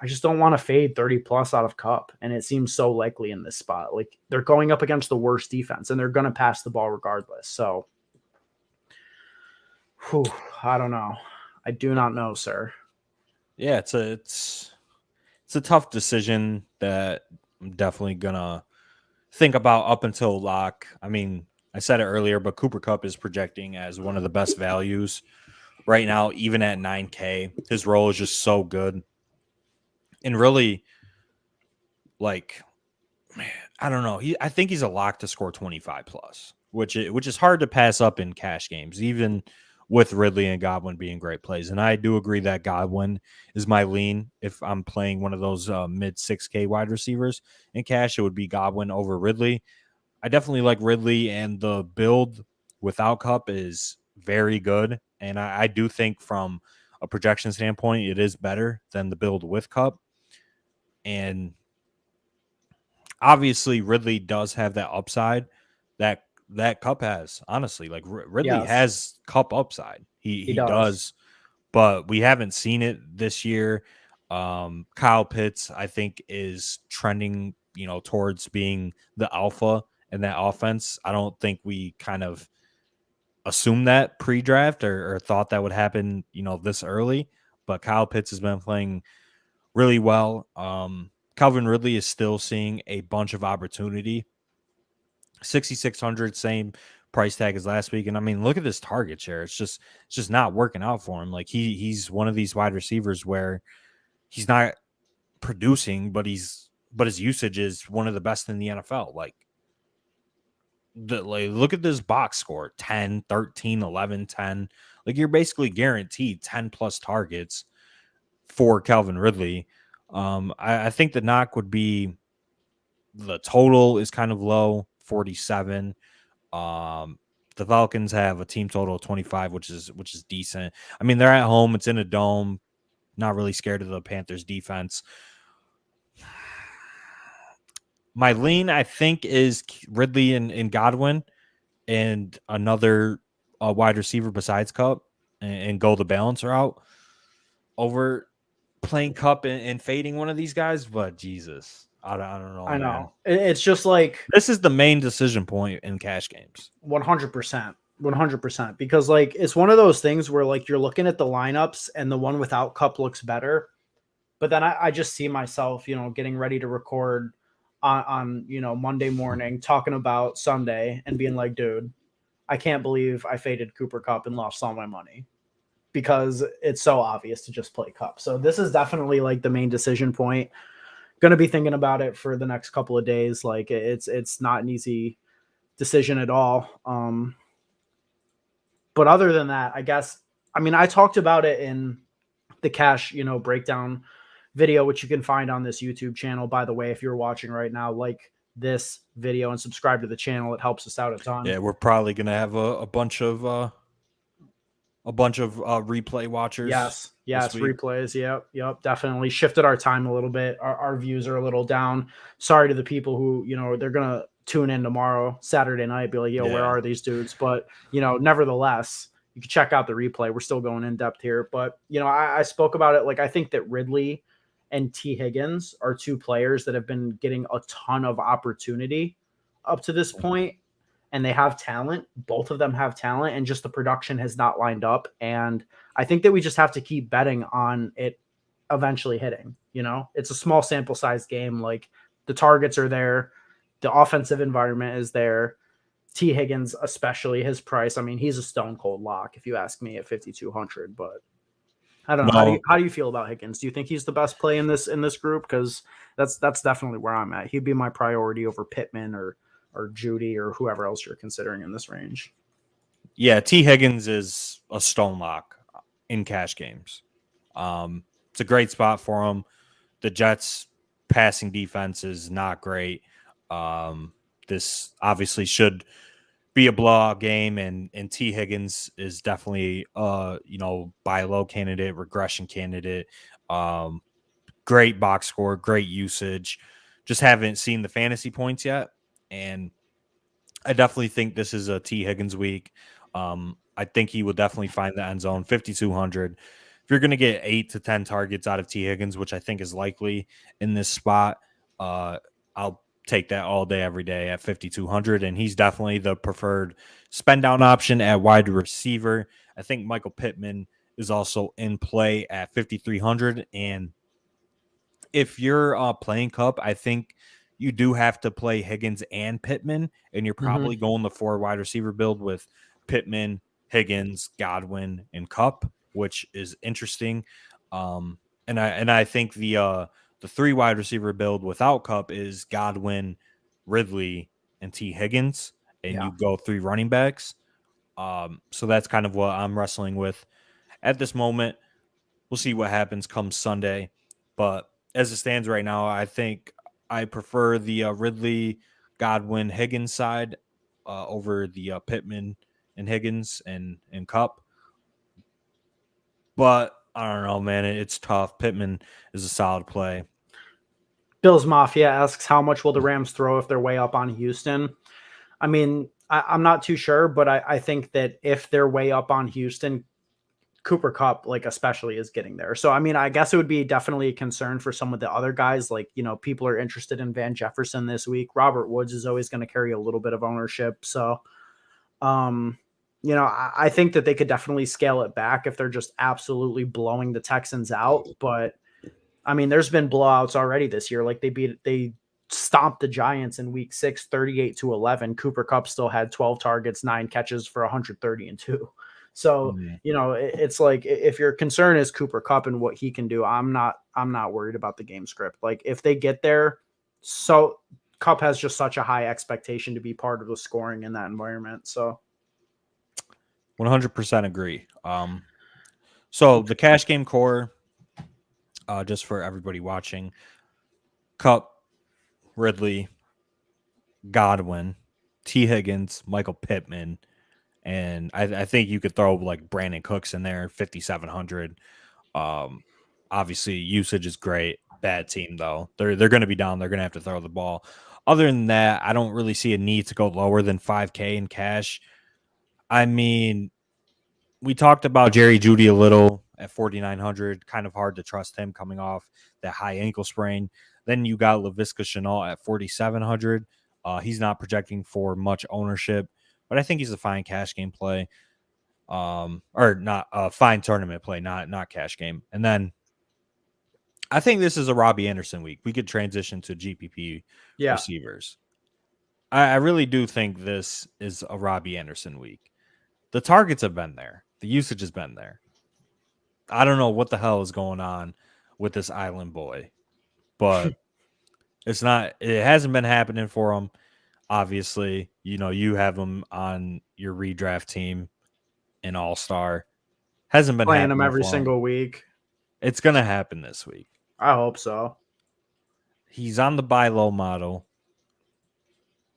I just don't want to fade 30 plus out of Kupp. And it seems so likely in this spot. Like, they're going up against the worst defense, and they're going to pass the ball regardless. So, I don't know. I do not know, sir. Yeah, it's a tough decision that I'm definitely gonna think about up until lock. I mean, I said it earlier, but Cooper Kupp is projecting as one of the best values right now, even at 9K. His role is just so good, and really, like, I don't know. I think he's a lock to score 25 plus, which is hard to pass up in cash games, even with Ridley and Godwin being great plays. And I do agree that Godwin is my lean. If I'm playing one of those mid 6K wide receivers in cash, it would be Godwin over Ridley. I definitely like Ridley, and the build without Kupp is very good. And I do think from a projection standpoint, it is better than the build with Kupp. And obviously, Ridley does have that upside that Kupp has. Honestly, like Ridley has Kupp upside. He does, but we haven't seen it this year. Kyle Pitts, I think, is trending, towards being the alpha in that offense. I don't think we kind of assumed that pre-draft or thought that would happen, this early. But Kyle Pitts has been playing really well. Kelvin Ridley is still seeing a bunch of opportunity. 6,600, same price tag as last week. And I mean, look at this target share. It's just not working out for him. Like he's one of these wide receivers where he's not producing, but his usage is one of the best in the NFL. Like look at this box score: 10, 13, 11, 10. Like, you're basically guaranteed 10 plus targets for Kelvin Ridley. I think the knock would be the total is kind of low, 47. The Falcons have a team total of 25, which is decent. I mean, they're at home. It's in a dome. Not really scared of the Panthers defense. My lean, I think, is Ridley and Godwin and another wide receiver besides Kupp, and go the balancer out over playing Kupp and fading one of these guys. But Jesus, I don't know. I know. Man. It's just like, this is the main decision point in cash games. 100%. 100%. Because like, it's one of those things where like you're looking at the lineups and the one without Kupp looks better. But then I just see myself, getting ready to record on Monday morning, talking about Sunday and being like, dude, I can't believe I faded Cooper Kupp and lost all my money, because it's so obvious to just play Kupp. So this is definitely like the main decision point. Going to be thinking about it for the next couple of days. Like it's not an easy decision at all. But other than that, I guess, I mean, I talked about it in the cash, breakdown video, which you can find on this YouTube channel. By the way, if you're watching right now, like this video and subscribe to the channel. It helps us out a ton. Yeah, we're probably gonna have a bunch of replay watchers. Yes, replays. Yep, definitely shifted our time a little bit. Our views are a little down. Sorry to the people who, they're gonna tune in tomorrow, Saturday night, be like, where are these dudes? But nevertheless, you can check out the replay. We're still going in depth here, but I spoke about it. Like, I think that Ridley and T. Higgins are two players that have been getting a ton of opportunity up to this point, and they have talent. Both of them have talent, and just the production has not lined up. And I think that we just have to keep betting on it eventually hitting. It's a small sample size game. Like, the targets are there, the offensive environment is there. T. Higgins, especially, his price, I mean, he's a stone cold lock if you ask me at 5,200. But I don't know. How do you feel about Higgins? Do you think he's the best play in this group? Because that's definitely where I'm at. He'd be my priority over Pittman or Judy or whoever else you're considering in this range. Yeah, T. Higgins is a stone lock in cash games. It's a great spot for him. The Jets' passing defense is not great. This obviously should be a blowout game, and T. Higgins is definitely buy low candidate, regression candidate. Great box score, great usage. Just haven't seen the fantasy points yet, and I definitely think this is a T. Higgins week. I think he will definitely find the end zone. 5,200. If you're going to get 8 to 10 targets out of T. Higgins, which I think is likely in this spot, I'll take that all day, every day at 5,200. And he's definitely the preferred spend down option at wide receiver. I think Michael Pittman is also in play at 5,300. And if you're playing Cup, I think you do have to play Higgins and Pittman, and you're probably going the 4 wide receiver build with Pittman, Higgins, Godwin, and Cup, which is interesting. And I think the 3 wide receiver build without Cup is Godwin, Ridley, and T. Higgins, and you go 3 running backs. So that's kind of what I'm wrestling with at this moment. We'll see what happens come Sunday, but as it stands right now, I think I prefer the Ridley, Godwin, Higgins side over the Pittman and Higgins and Cup. But I don't know, man. It's tough. Pittman is a solid play. Bills Mafia asks, how much will the Rams throw if they're way up on Houston? I mean, I'm not too sure, but I think that if they're way up on Houston, Cooper Kupp, like, especially, is getting there. So, I mean, I guess it would be definitely a concern for some of the other guys. Like, people are interested in Van Jefferson this week. Robert Woods is always going to carry a little bit of ownership. So, I think that they could definitely scale it back if they're just absolutely blowing the Texans out. But I mean, there's been blowouts already this year. Like, they stomped the Giants in week 6, 38-11. Cooper Kupp still had 12 targets, 9 catches for 130 and 2. So, it's like, if your concern is Cooper Kupp and what he can do, I'm not worried about the game script. Like, if they get there, so Kupp has just such a high expectation to be part of the scoring in that environment. So 100% agree. So the cash game core, just for everybody watching, Kupp, Ridley, Godwin, T. Higgins, Michael Pittman, and I think you could throw like Brandon Cooks in there, 5,700. Obviously, usage is great. Bad team though. They're going to be down. They're going to have to throw the ball. Other than that, I don't really see a need to go lower than 5K in cash. I mean, we talked about Jerry Jeudy a little at 4,900. Kind of hard to trust him coming off that high ankle sprain. Then you got Laviska Shenault at 4,700. He's not projecting for much ownership, but I think he's a fine cash game play, or not a fine tournament play, not cash game. And then I think this is a Robbie Anderson week. We could transition to GPP receivers. I really do think this is a Robbie Anderson week. The targets have been there. The usage has been there. I don't know what the hell is going on with this island boy, but It's not. It hasn't been happening for him. Obviously, you have him on your redraft team in All Star. Hasn't been Playing him happening every for him. single week. It's gonna happen this week. I hope so. He's on the buy low model.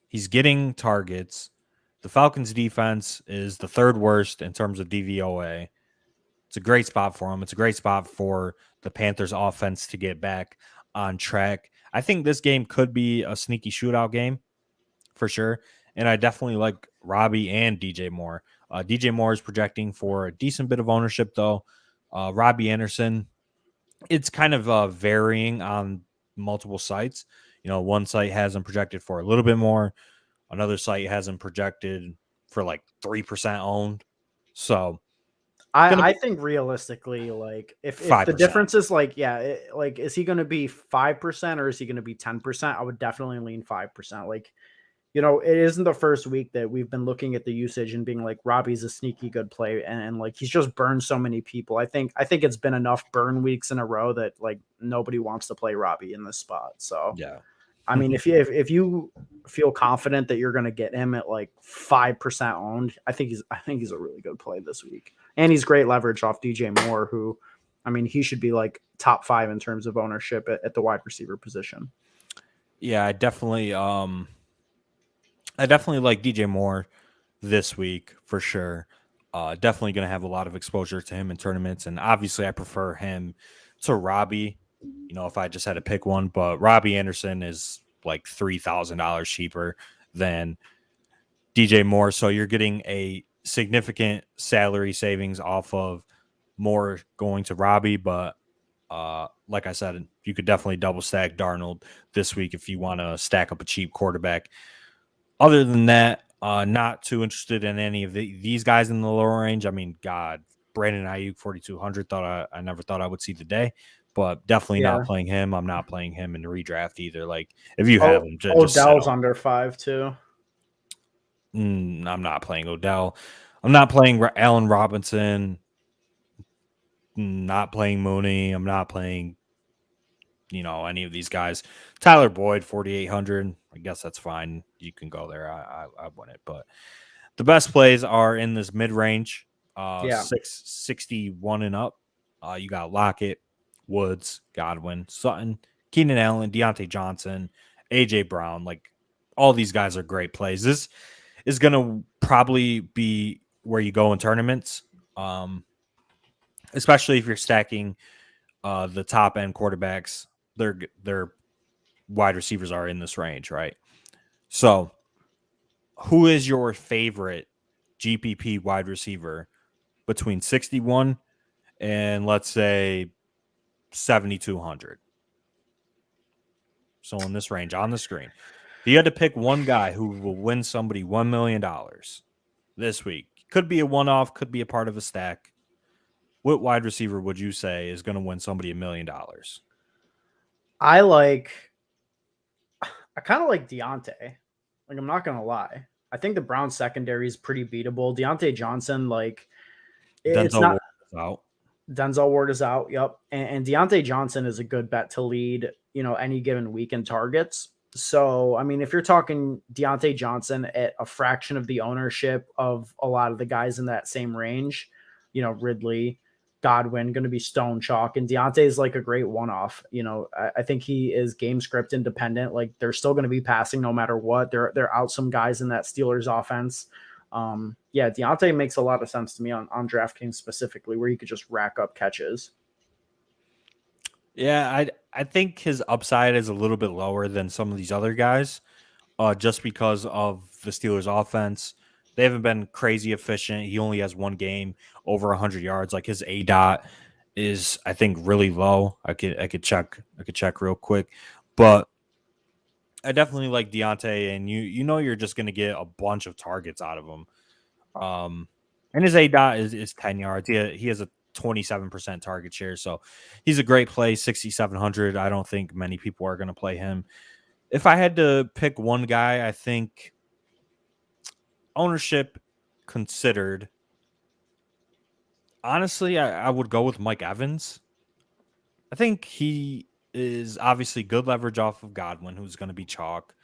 He's getting targets. The Falcons' defense is the third worst in terms of DVOA. It's a great spot for him. It's a great spot for the Panthers' offense to get back on track. I think this game could be a sneaky shootout game for sure. And I definitely like Robbie and DJ Moore. DJ Moore is projecting for a decent bit of ownership, though. Robbie Anderson, it's kind of varying on multiple sites. One site has him projected for a little bit more. Another site has him projected for like 3% owned. So gonna I be think realistically, like if the 5%. difference is like, yeah, like is he going to be 5% or is he going to be 10%? I would definitely lean 5%. Like, it isn't the first week that we've been looking at the usage and being like, Robbie's a sneaky good play, and like he's just burned so many people. I think it's been enough burn weeks in a row that like nobody wants to play Robbie in this spot. So Yeah. I mean, if you feel confident that you're going to get him at like 5% owned, I think he's a really good play this week, and he's great leverage off DJ Moore, who, I mean, he should be like top 5 in terms of ownership at the wide receiver position. Yeah, I definitely like DJ Moore this week for sure. Definitely going to have a lot of exposure to him in tournaments, and obviously I prefer him to Robbie. If I just had to pick one, but Robbie Anderson is like $3,000 cheaper than DJ Moore, so you're getting a significant salary savings off of Moore going to Robbie. But like I said, you could definitely double stack Darnold this week if you want to stack up a cheap quarterback. Other than that, not too interested in any of these guys in the lower range. I mean, God, Brandon Ayuk 4,200. I never thought I would see the day, but definitely not Yeah. playing him. I'm not playing him in the redraft either. Like if you have Oh, him, just set Odell's him. under 5 too. I'm not playing Odell. I'm not playing Allen Robinson. Not playing Mooney. I'm not playing any of these guys. Tyler Boyd 4,800. I guess that's fine. You can go there. I won it, but the best plays are in this mid range, Yeah. 661 and up. You got Lockett, Woods, Godwin, Sutton, Keenan Allen, Deontay Johnson, AJ Brown. Like all these guys are great plays. This is going to probably be where you go in tournaments, especially if you're stacking the top end quarterbacks. Their wide receivers are in this range, right? So, who is your favorite GPP wide receiver between 61 and let's say 7,200? So in this range on the screen, if you had to pick one guy who will win somebody $1 million this week, could be a one-off, could be a part of a stack. What wide receiver would you say is going to win somebody $1 million? I like I kind of like Deontay. Like, I'm not gonna lie. I think the Browns secondary is pretty beatable. Deontay Johnson, like, it's Denzel not. Ward is out. Denzel Ward is out. Yep. And Deontay Johnson is a good bet to lead, any given week in targets. So, I mean, if you're talking Deontay Johnson at a fraction of the ownership of a lot of the guys in that same range, Ridley, Godwin, going to be stone chalk. And Deontay is like a great one off. I think he is game script independent. Like, they're still going to be passing no matter what. They're out some guys in that Steelers offense. Yeah, Deontay makes a lot of sense to me on DraftKings specifically, where you could just rack up catches. Yeah, I think his upside is a little bit lower than some of these other guys, just because of the Steelers' offense. They haven't been crazy efficient. He only has one game over 100 yards. Like his A dot is, I think, really low. I could check real quick, but I definitely like Deontay, and you're just going to get a bunch of targets out of him. And his A dot is 10 yards. He has a 27% target share, so he's a great play. 6,700. I don't think many people are going to play him. If I had to pick one guy, I think ownership considered, honestly, I would go with Mike Evans. I think he is obviously good leverage off of Godwin, who's going to be chalk.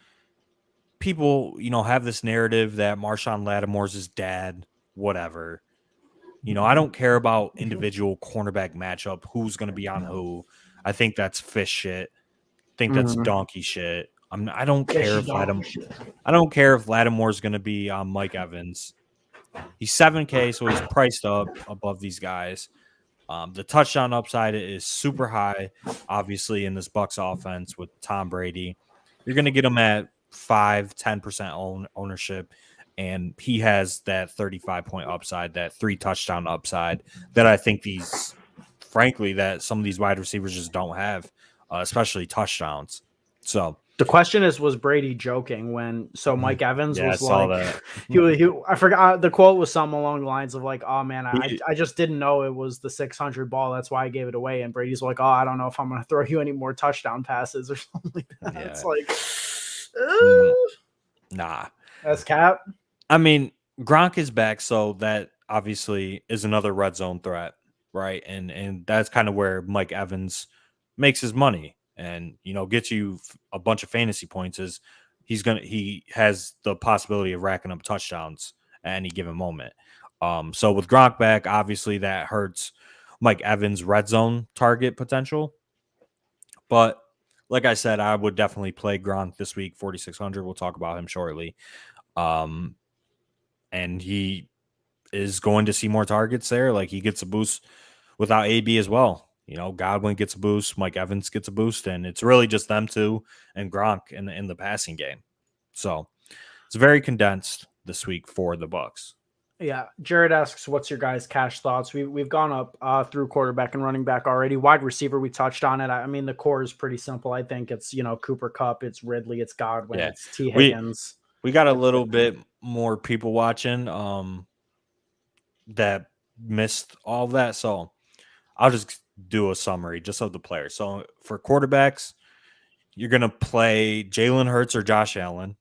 People, have this narrative that Marshawn Lattimore's his dad, whatever. I don't care about individual cornerback matchup, who's going to be on who. I think that's fish shit. I think that's donkey shit. I don't care if Lattimore's going to be on Mike Evans. He's $7K, so he's priced up above these guys. The touchdown upside is super high, obviously, in this Bucs offense with Tom Brady. You're going to get him at 5-10% ownership, and he has that 35-point upside, that 3 touchdown upside that I think that some of these wide receivers just don't have, especially touchdowns. So the question is, was Brady joking when Mike Evans was that. I forgot the quote was something along the lines of like, oh man, I just didn't know it was the 600 ball. That's why I gave it away. And Brady's like, oh, I don't know if I'm going to throw you any more touchdown passes or something like that. Yeah. It's like, nah, that's cap. I mean, Gronk is back. So that obviously is another red zone threat. Right. And that's kind of where Mike Evans makes his money. And, gets you a bunch of fantasy points is he has the possibility of racking up touchdowns at any given moment. So with Gronk back, obviously that hurts Mike Evans' red zone target potential. But like I said, I would definitely play Gronk this week, 4,600. We'll talk about him shortly. And he is going to see more targets there. Like he gets a boost without AB as well. Godwin gets a boost, Mike Evans gets a boost, and it's really just them two and Gronk in the passing game. So it's very condensed this week for the Bucs. Yeah, Jared asks, "What's your guys' cash thoughts?" We've gone up through quarterback and running back already. Wide receiver, we touched on it. I mean, the core is pretty simple. I think it's Cooper Kupp, it's Ridley, it's Godwin, it's T Higgins. We got a little bit more people watching that missed all of that, so I'll just do a summary just of the players. So for quarterbacks, you're going to play Jalen Hurts or Josh Allen.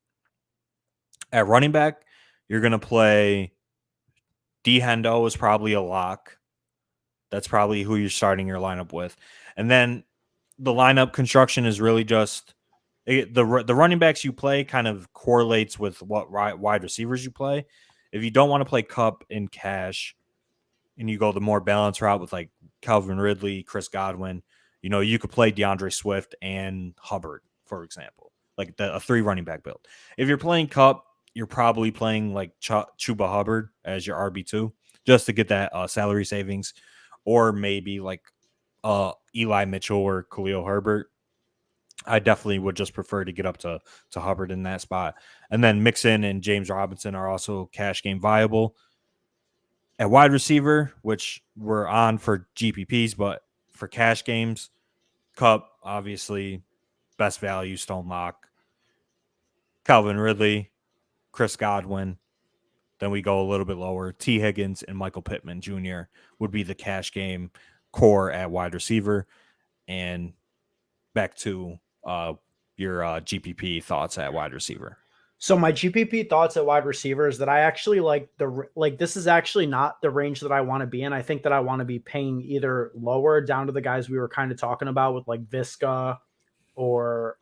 At running back, you're going to play D. Hendo is probably a lock. That's probably who you're starting your lineup with. And then the lineup construction is really just the running backs you play kind of correlates with what wide receivers you play. If you don't want to play Kupp in cash and you go the more balanced route with like Kelvin Ridley, Chris Godwin, you could play DeAndre Swift and Hubbard, for example, like a 3 running back build. If you're playing Kupp, you're probably playing like Chuba Hubbard as your RB2 just to get that salary savings, or maybe like Eli Mitchell or Khalil Herbert. I definitely would just prefer to get up to Hubbard in that spot. And then Mixon and James Robinson are also cash game viable. At wide receiver, which we're on for GPPs, but for cash games, Kupp, obviously, best value, stone lock. Calvin Ridley, Chris Godwin. Then we go a little bit lower. T. Higgins and Michael Pittman Jr. would be the cash game core at wide receiver. And back to your GPP thoughts at wide receiver. So my GPP thoughts at wide receiver is that I actually this is actually not the range that I want to be in. I think that I want to be paying either lower down to the guys we were kind of talking about with like Visca or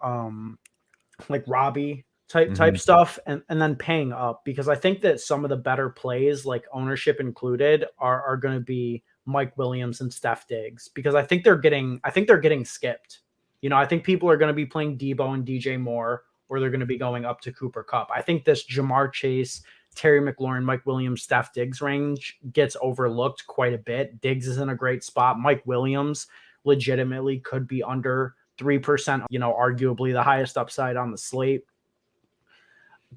like Robbie type stuff, and then paying up, because I think that some of the better plays, like ownership included, are going to be Mike Williams and Steph Diggs, because I think they're getting skipped. I think people are going to be playing Debo and DJ Moore, or they're going to be going up to Cooper Kupp. I think this Jamar Chase, Terry McLaurin, Mike Williams, Steph Diggs range gets overlooked quite a bit. Diggs is in a great spot. Mike Williams legitimately could be under 3%, arguably the highest upside on the slate.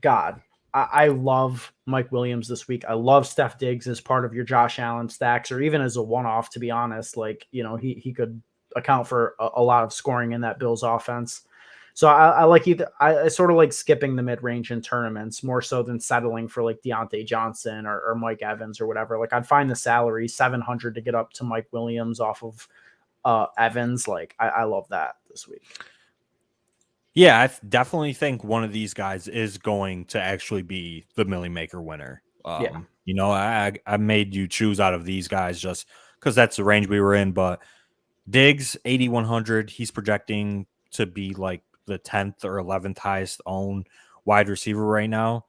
God, I love Mike Williams this week. I love Steph Diggs as part of your Josh Allen stacks, or even as a one-off, to be honest. Like, he could account for a lot of scoring in that Bills offense. So I sort of like skipping the mid-range in tournaments more so than settling for like Deontay Johnson or Mike Evans or whatever. Like, I'd find the salary 700 to get up to Mike Williams off of Evans. Like, I love that this week. Yeah, I definitely think one of these guys is going to actually be the Millie Maker winner. I made you choose out of these guys just because that's the range we were in, but Diggs 8,100. He's projecting to be like the 10th or 11th highest owned wide receiver right now.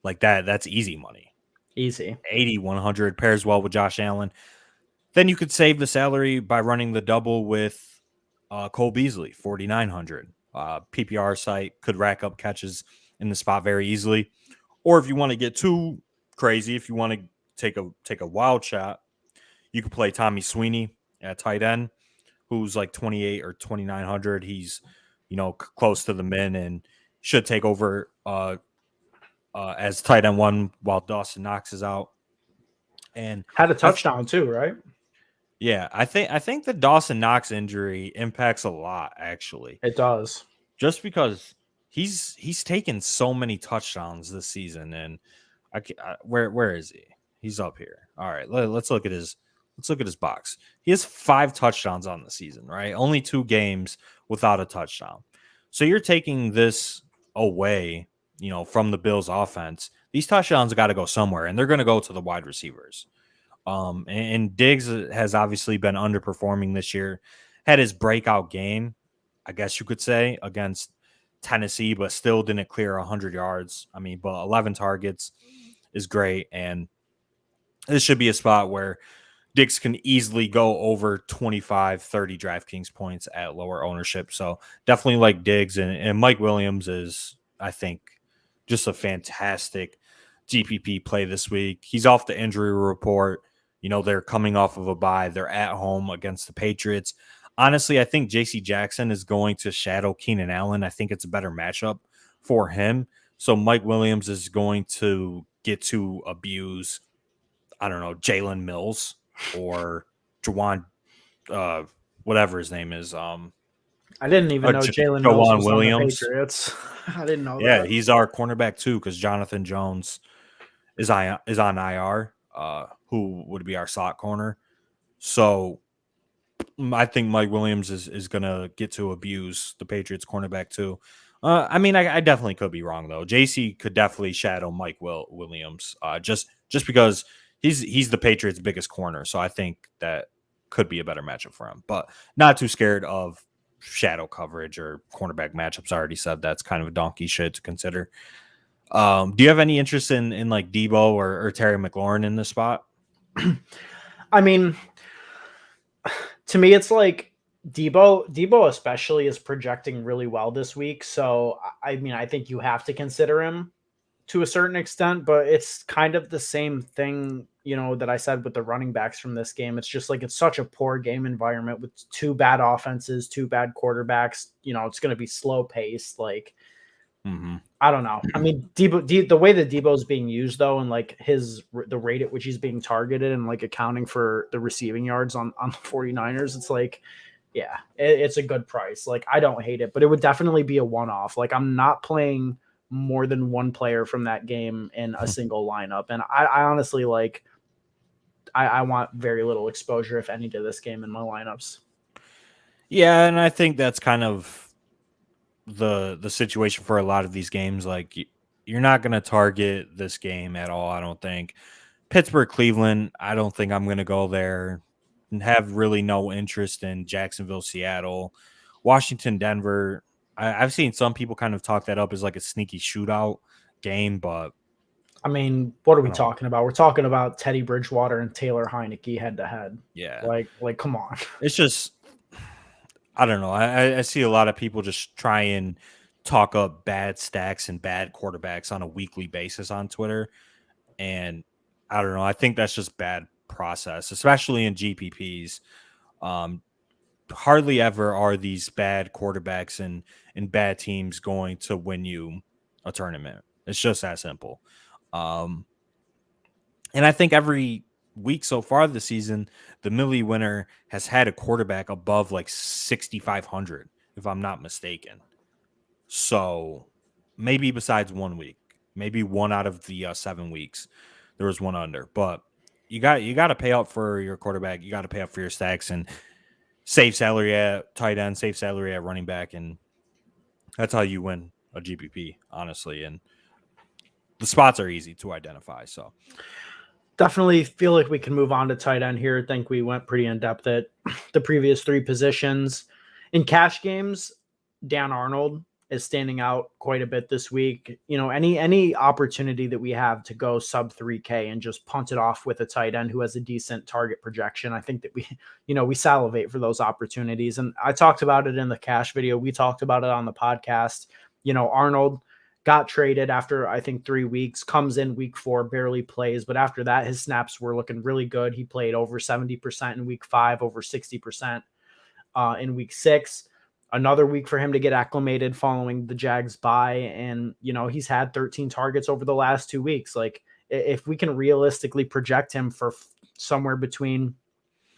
Like that's easy money. Easy. 8,100 pairs well with Josh Allen. Then you could save the salary by running the double with Cole Beasley, 4,900. PPR site could rack up catches in the spot very easily. Or if you want to get too crazy, if you want to take a wild shot, you could play Tommy Sweeney at tight end, who's like 28 or 2,900. He's close to the min and should take over as tight end one while Dawson Knox is out. And had a touchdown too, right? Yeah, I think the Dawson Knox injury impacts a lot, actually. It does. Just because he's taken so many touchdowns this season, and where is he? He's up here. All right, let's look at his box. He has 5 touchdowns on the season, right? Only 2 games without a touchdown. So you're taking this away, from the Bills' offense. These touchdowns got to go somewhere, and they're going to go to the wide receivers. And Diggs has obviously been underperforming this year. Had his breakout game, I guess you could say, against Tennessee, but still didn't clear 100 yards. I mean, but 11 targets is great. And this should be a spot where Diggs can easily go over 25, 30 DraftKings points at lower ownership. So definitely like Diggs. And Mike Williams is, I think, just a fantastic GPP play this week. He's off the injury report. They're coming off of a bye. They're at home against the Patriots. Honestly, I think J.C. Jackson is going to shadow Keenan Allen. I think it's a better matchup for him. So Mike Williams is going to get to abuse, I don't know, Jalen Mills or Jawan, whatever his name is. I didn't even know Jalen Mills was Williams. On the Patriots. I didn't know that. Yeah, he's our cornerback too because Jonathan Jones is on IR. Who would be our slot corner. So I think Mike Williams is going to get to abuse the Patriots cornerback too. I mean, I definitely could be wrong though. JC could definitely shadow Mike Williams just because he's the Patriots' biggest corner. So I think that could be a better matchup for him, but not too scared of shadow coverage or cornerback matchups. I already said that's kind of a donkey shit to consider. Do you have any interest in like Debo or Terry McLaurin in this spot? I mean, to me, it's like Debo especially is projecting really well this week. So, I mean, I think you have to consider him to a certain extent, but it's kind of the same thing, that I said with the running backs from this game. It's just like, it's such a poor game environment with 2 bad offenses, 2 bad quarterbacks. It's going to be slow paced. Like, I don't know. I mean, the way that Debo is being used though, and like the rate at which he's being targeted and like accounting for the receiving yards on the 49ers, it's like, yeah, it's a good price. Like, I don't hate it, but it would definitely be a one-off. Like, I'm not playing more than one player from that game in a single lineup. And I honestly like, I want very little exposure, if any, to this game in my lineups. Yeah. And I think that's kind of the situation for a lot of these games. Like, you're not going to target this game at all, I don't think. Pittsburgh, Cleveland, I don't think I'm going to go there and have really no interest in Jacksonville, Seattle. Washington, Denver, I've seen some people kind of talk that up as like a sneaky shootout game, but I mean, what are we talking about? We're talking about Teddy Bridgewater and Taylor Heineke head to head. Yeah. Like, come on. It's just, I don't know. I see a lot of people just try and talk up bad stacks and bad quarterbacks on a weekly basis on Twitter. And I don't know. I think that's just bad process, especially in GPPs. Hardly ever are these bad quarterbacks and bad teams going to win you a tournament. It's just that simple. And I think every week so far this season, the Millie winner has had a quarterback above like 6,500, if I'm not mistaken. So maybe besides 1 week, maybe 1 out of the 7 weeks, there was 1 under. But you got to pay out for your quarterback. You got to pay out for your stacks and save salary at tight end, save salary at running back, and that's how you win a GPP, honestly. And the spots are easy to identify. So Definitely feel like we can move on to tight end here. I think we went pretty in depth at the previous three positions. In cash games, Dan Arnold is standing out quite a bit this week. You know, any opportunity that we have to go sub 3K and just punt it off with a tight end who has a decent target projection, I think that we salivate for those opportunities. And I talked about it in the cash video. We talked about it on the podcast. You know, Arnold got traded after I think 3 weeks, comes in week 4, barely plays, but after that his snaps were looking really good. He played over 70% in week 5, over 60% in week 6. Another week for him to get acclimated following the Jags bye, and you know he's had 13 targets over the last 2 weeks. Like if we can realistically project him for somewhere between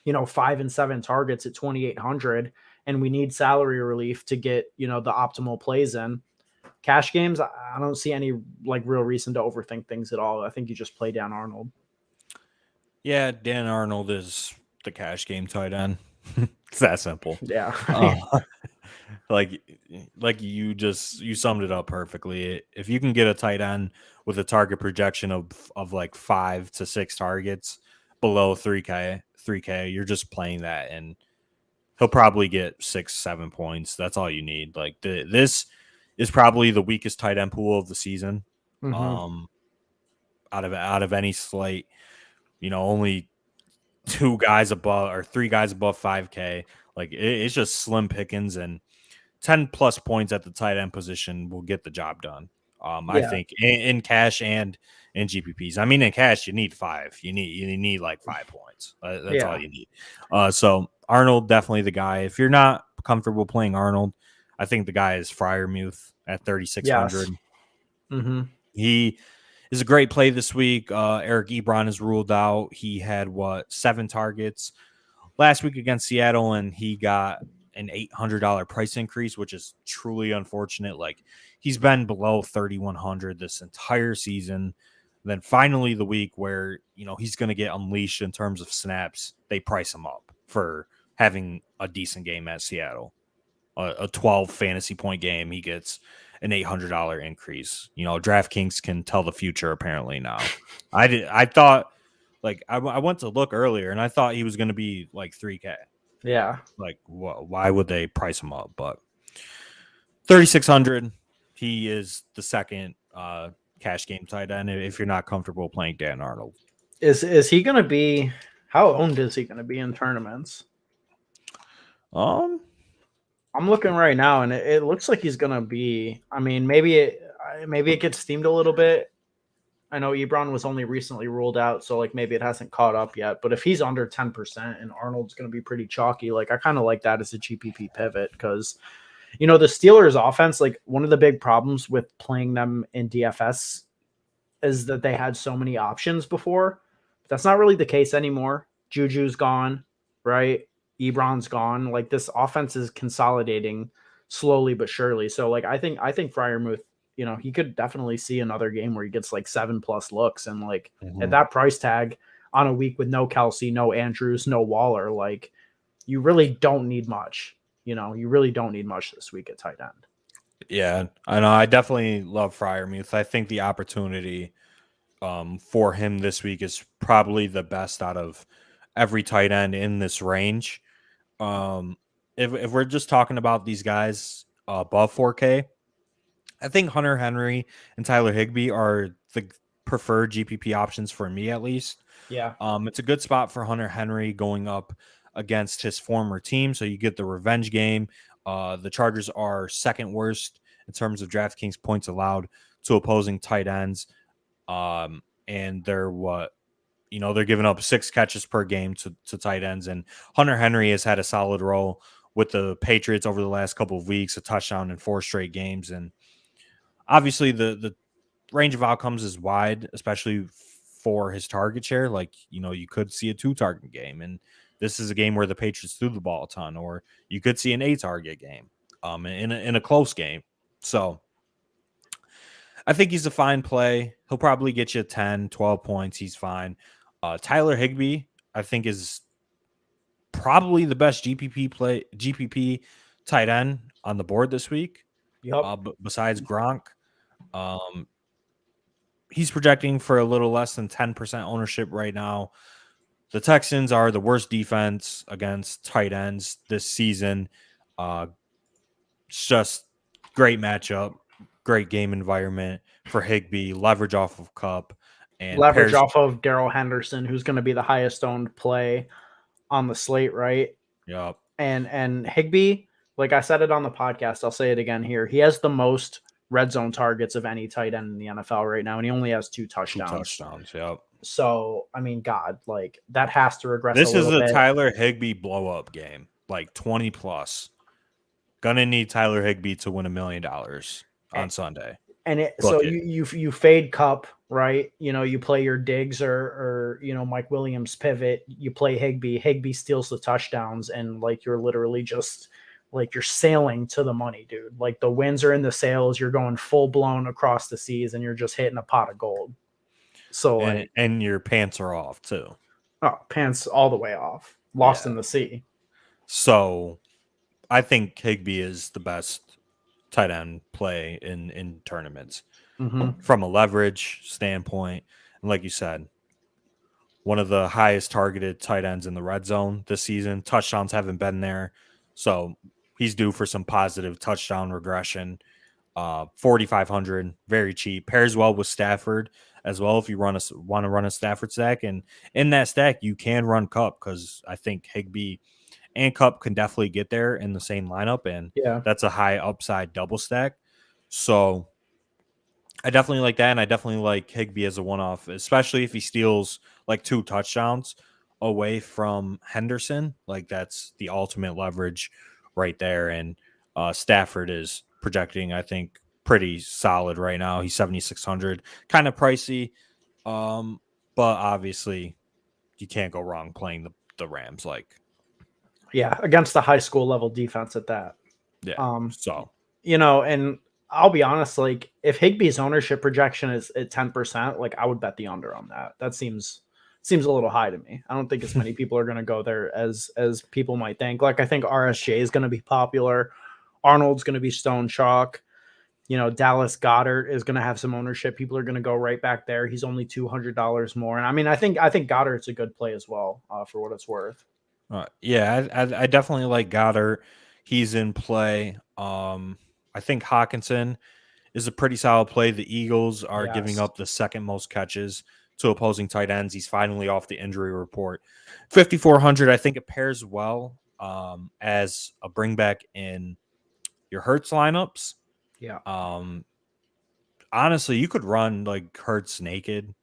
5 and 7 targets at 2,800, and we need salary relief to get the optimal plays in cash games, I don't see any like real reason to overthink things at all. I think you just play down Arnold. Yeah, Dan Arnold is the cash game tight end. It's that simple. Yeah. Like you summed it up perfectly. If you can get a tight end with a target projection of like 5 to 6 targets below 3K, you're just playing that, and he'll probably get 6-7 points. That's all you need. Like this is probably the weakest tight end pool of the season. Mm-hmm. Out of any slate, only 2 guys above or 3 guys above 5K. Like it's just slim pickings, and 10 plus points at the tight end position will get the job done. I think in cash and in GPPs. I mean, in cash you need 5. You need like 5 points. That's all you need. So Arnold, definitely the guy. If you're not comfortable playing Arnold, I think the guy is Freiermuth at 3,600. Yes. Mm-hmm. He is a great play this week. Eric Ebron is ruled out. He had 7 targets last week against Seattle, and he got an $800 price increase, which is truly unfortunate. Like he's been below 3,100 this entire season. Then finally the week where he's going to get unleashed in terms of snaps, they price him up for having a decent game at Seattle. A 12 fantasy point game, he gets an $800 increase. Draftkings can tell the future apparently now. I thought, like, I went to look earlier and I thought he was going to be like 3K. Yeah. Like, why would they price him up? But 3,600, he is the second cash game tight end if you're not comfortable playing Dan Arnold. Is he going to be? How owned is he going to be in tournaments? I'm looking right now, and it looks like he's going to be. I mean, maybe it gets steamed a little bit. I know Ebron was only recently ruled out, so like maybe it hasn't caught up yet. But if he's under 10% and Arnold's going to be pretty chalky, like I kind of like that as a GPP pivot because, the Steelers offense, like one of the big problems with playing them in DFS is that they had so many options before. But that's not really the case anymore. Juju's gone, right? Ebron's gone. Like this offense is consolidating slowly but surely. So like I think Freiermuth, he could definitely see another game where he gets like 7+ looks, and like at that price tag on a week with no Kelsey, no Andrews, no Waller, like you really don't need much. You really don't need much this week at tight end. Yeah, I know. I definitely love Freiermuth. I think the opportunity for him this week is probably the best out of every tight end in this range. If we're just talking about these guys above 4K, I think Hunter Henry and Tyler Higbee are the preferred GPP options for me, at least. Yeah. It's a good spot for Hunter Henry going up against his former team, so you get the revenge game. The Chargers are second worst in terms of DraftKings points allowed to opposing tight ends, and they're they're giving up 6 catches per game to tight ends, and Hunter Henry has had a solid role with the Patriots over the last couple of weeks, a touchdown in 4 straight games, and obviously the range of outcomes is wide, especially for his target share. Like, you could see a 2-target game, and this is a game where the Patriots threw the ball a ton, or you could see an 8-target game in a close game. So I think he's a fine play. He'll probably get you 10, 12 points. He's fine. Tyler Higbee, I think, is probably the best GPP tight end on the board this week. Yep. Besides Gronk. he's projecting for a little less than 10% ownership right now. The Texans are the worst defense against tight ends this season. It's just great matchup, great game environment for Higbee, leverage off of Cup, and Leverage pairs. off of Darrell Henderson, who's going to be the highest owned play on the slate, right? Yep. And Higbee, like I said it on the podcast, I'll say it again here. He has the most red zone targets of any tight end in the NFL right now, and he only has 2 touchdowns. Yep. So, I mean, God, like that has to regress a This is little a bit. Tyler Higbee blow up game, like 20 plus. Gonna need Tyler Higbee to win $1 million on Sunday. And Book so it. you fade Cup, right? You know, you play your Diggs or Mike Williams pivot. You play Higbee. Higbee steals the touchdowns, and like you're literally just like you're sailing to the money, dude. Like the wins are in the sails. You're going full blown across the seas, and you're just hitting a pot of gold. So like, and your pants are off too. oh, pants all the way off, lost in the sea. So I think Higbee is the best tight end play in tournaments from a leverage standpoint. And like you said, one of the highest targeted tight ends in the red zone this season. Touchdowns haven't been there. So he's due for some positive touchdown regression. 4,500, very cheap. Pairs well with Stafford as well if you want to run a Stafford stack. And in that stack, you can run Cup because I think Higbee and Cup can definitely get there in the same lineup. And Yeah. that's a high upside double stack. So I definitely like that. And I definitely like Higbee as a one off, especially if he steals like 2 touchdowns away from Henderson. Like that's the ultimate leverage right there. And Stafford is projecting, I think, pretty solid right now. He's 7,600, kind of pricey. But obviously you can't go wrong playing the Rams. Like, Yeah, against the high school level defense at that. yeah. So And I'll be honest, like if Higbee's ownership projection is at 10%, like I would bet the under on that. That seems a little high to me. I don't think as many people are going to go there as people might think. Like I think RSJ is going to be popular. Arnold's going to be stone chalk. Dallas Goedert is going to have some ownership. People are going to go right back there. He's only $200 more. And I mean, I think Goedert's a good play as well, for what it's worth. yeah, I definitely like Goddard. He's in play. I think Hawkinson is a pretty solid play. The Eagles are giving Yes. up the second most catches to opposing tight ends. He's finally off the injury report. 5,400, I think it pairs well as a bring back in your Hurts lineups. Yeah. Honestly, you could run like Hurts naked.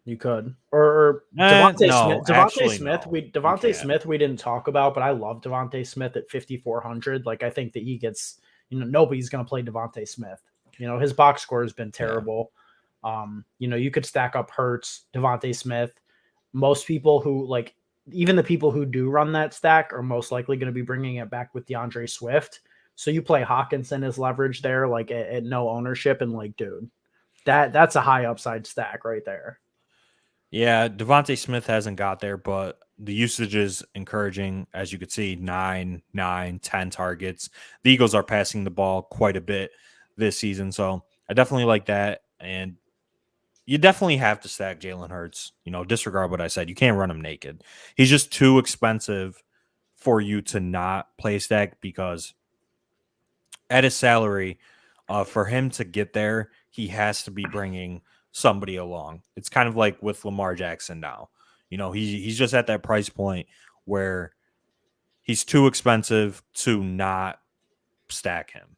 You could. Or Devontae No, Smith. actually, no, Devontae Smith we didn't talk about, but I love Devontae Smith at 5,400. Like I think that he gets, nobody's gonna play Devontae Smith. His box score has been terrible. You could stack up Hurts, Devontae Smith. Most people who even the people who do run that stack are most likely going to be bringing it back with DeAndre Swift. So you play Hawkinson as leverage there, like at no ownership, and like, dude, that's a high upside stack right there. Yeah, Devontae Smith hasn't got there, but the usage is encouraging. As you could see, 9, 10 targets. The Eagles are passing the ball quite a bit this season, so I definitely like that. And you definitely have to stack Jalen Hurts. Disregard what I said. You can't run him naked. He's just too expensive for you to not play stack because at his salary, for him to get there, he has to be bringing somebody along. It's kind of like with Lamar Jackson now. He's just at that price point where he's too expensive to not stack him.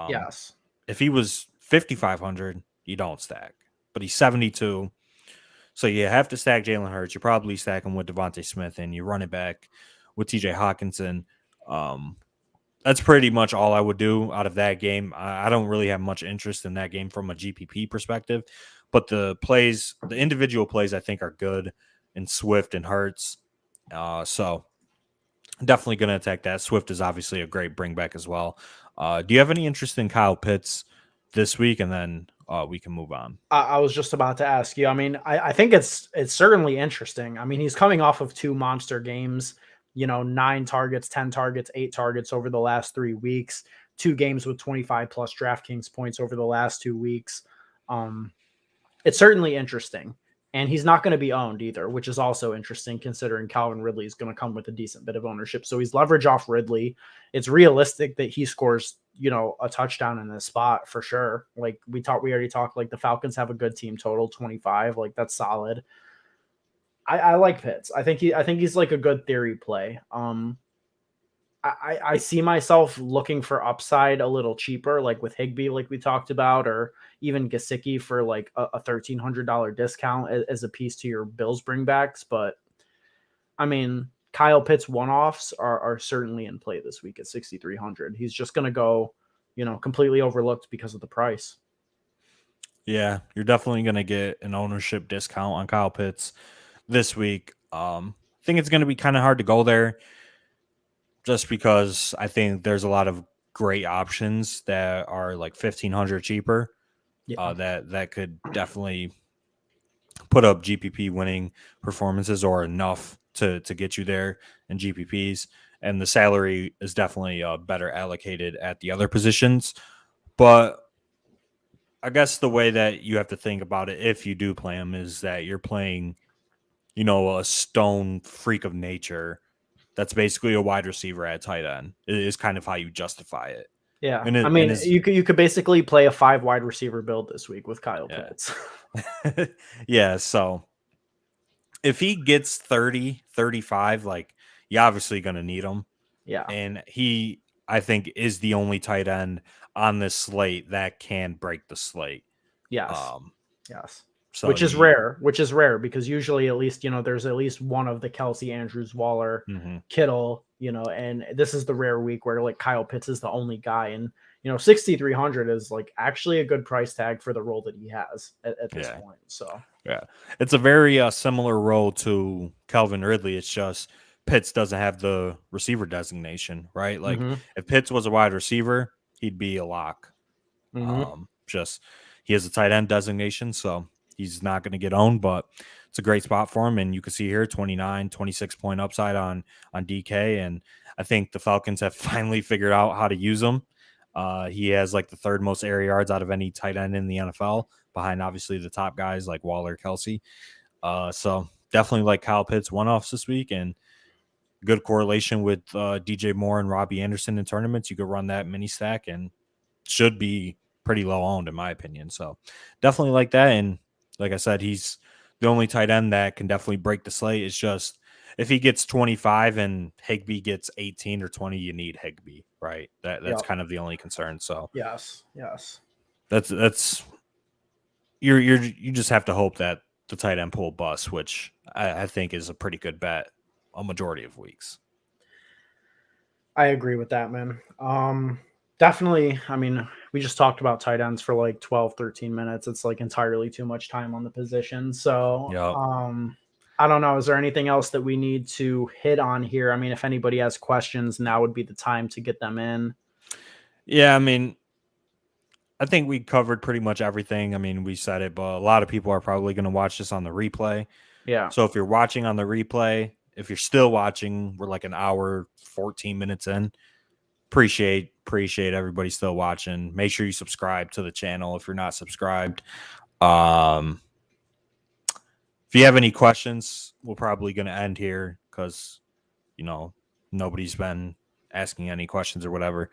Yes. If he was 5,500, you don't stack, but he's 72. So you have to stack Jalen Hurts. You probably stack him with Devontae Smith, and you run it back with TJ Hawkinson. That's pretty much all I would do out of that game. I don't really have much interest in that game from a GPP perspective, but the individual plays, I think are good in Swift and Hurts. So definitely going to attack that. Swift is obviously a great bring back as well. Do you have any interest in Kyle Pitts this week? And then we can move on. I was just about to ask you. I mean, I think it's certainly interesting. I mean, he's coming off of 2 monster games. 9 targets, 10 targets, 8 targets over the last 3 weeks, 2 games with 25 plus Draftkings points over the last 2 weeks. it's certainly interesting. And he's not going to be owned either, which is also interesting considering Calvin Ridley is going to come with a decent bit of ownership. So he's leverage off Ridley. It's realistic that he scores, a touchdown in this spot for sure. Like we already talked, like the Falcons have a good team total 25. Like that's solid. I like Pitts. I think he's like a good theory play. I see myself looking for upside a little cheaper, like with Higbee, like we talked about, or even Gesicki for like a $1,300 discount as a piece to your Bills bringbacks. But I mean, Kyle Pitts one-offs are certainly in play this week at 6,300. He's just going to go, completely overlooked because of the price. Yeah, you're definitely going to get an ownership discount on Kyle Pitts this week. I think it's going to be kind of hard to go there just because I think there's a lot of great options that are like 1,500 cheaper. Yeah. That could definitely put up GPP winning performances or enough to get you there in GPPs. And the salary is definitely better allocated at the other positions. But I guess the way that you have to think about it, if you do play him, is that you're playing, a stone freak of nature that's basically a wide receiver at tight end. It is kind of how you justify it. Yeah. And you could basically play a 5 wide receiver build this week with Kyle Pitts. Yeah. So if he gets 30, 35, like you're obviously going to need him. Yeah. And he, I think, is the only tight end on this slate that can break the slate. Yes. Yes. So which is rare because usually at least, there's at least one of the Kelsey, Andrews, Waller, Kittle, and this is the rare week where like Kyle Pitts is the only guy. And, 6,300 is like actually a good price tag for the role that he has at this point. So, yeah, it's a very similar role to Kelvin Ridley. It's just Pitts doesn't have the receiver designation, right? Like if Pitts was a wide receiver, he'd be a lock. Just he has a tight end designation, so he's not going to get owned, but it's a great spot for him. And you can see here 29, 26 point upside on DK. And I think the Falcons have finally figured out how to use him. He has like the third most air yards out of any tight end in the NFL, behind obviously the top guys like Waller, Kelsey. So definitely like Kyle Pitts one-offs this week, and good correlation with DJ Moore and Robbie Anderson in tournaments. You could run that mini stack and should be pretty low owned in my opinion. So definitely like that. And like I said, he's the only tight end that can definitely break the slate. It's just if he gets 25 and Higbee gets 18 or 20, you need Higbee, right? That's kind of the only concern. So yes. That's you just have to hope that the tight end pool busts, which I think is a pretty good bet a majority of weeks. I agree with that, man. Definitely. I mean, we just talked about tight ends for like 12, 13 minutes. It's like entirely too much time on the position. So, I don't know. Is there anything else that we need to hit on here? I mean, if anybody has questions, now would be the time to get them in. Yeah. I mean, I think we covered pretty much everything. I mean, we said it, but a lot of people are probably going to watch this on the replay. Yeah. So if you're watching on the replay, if you're still watching, we're like an hour, 14 minutes in. Appreciate everybody still watching. Make sure you subscribe to the channel if you're not subscribed. If you have any questions, we're probably going to end here because, nobody's been asking any questions or whatever.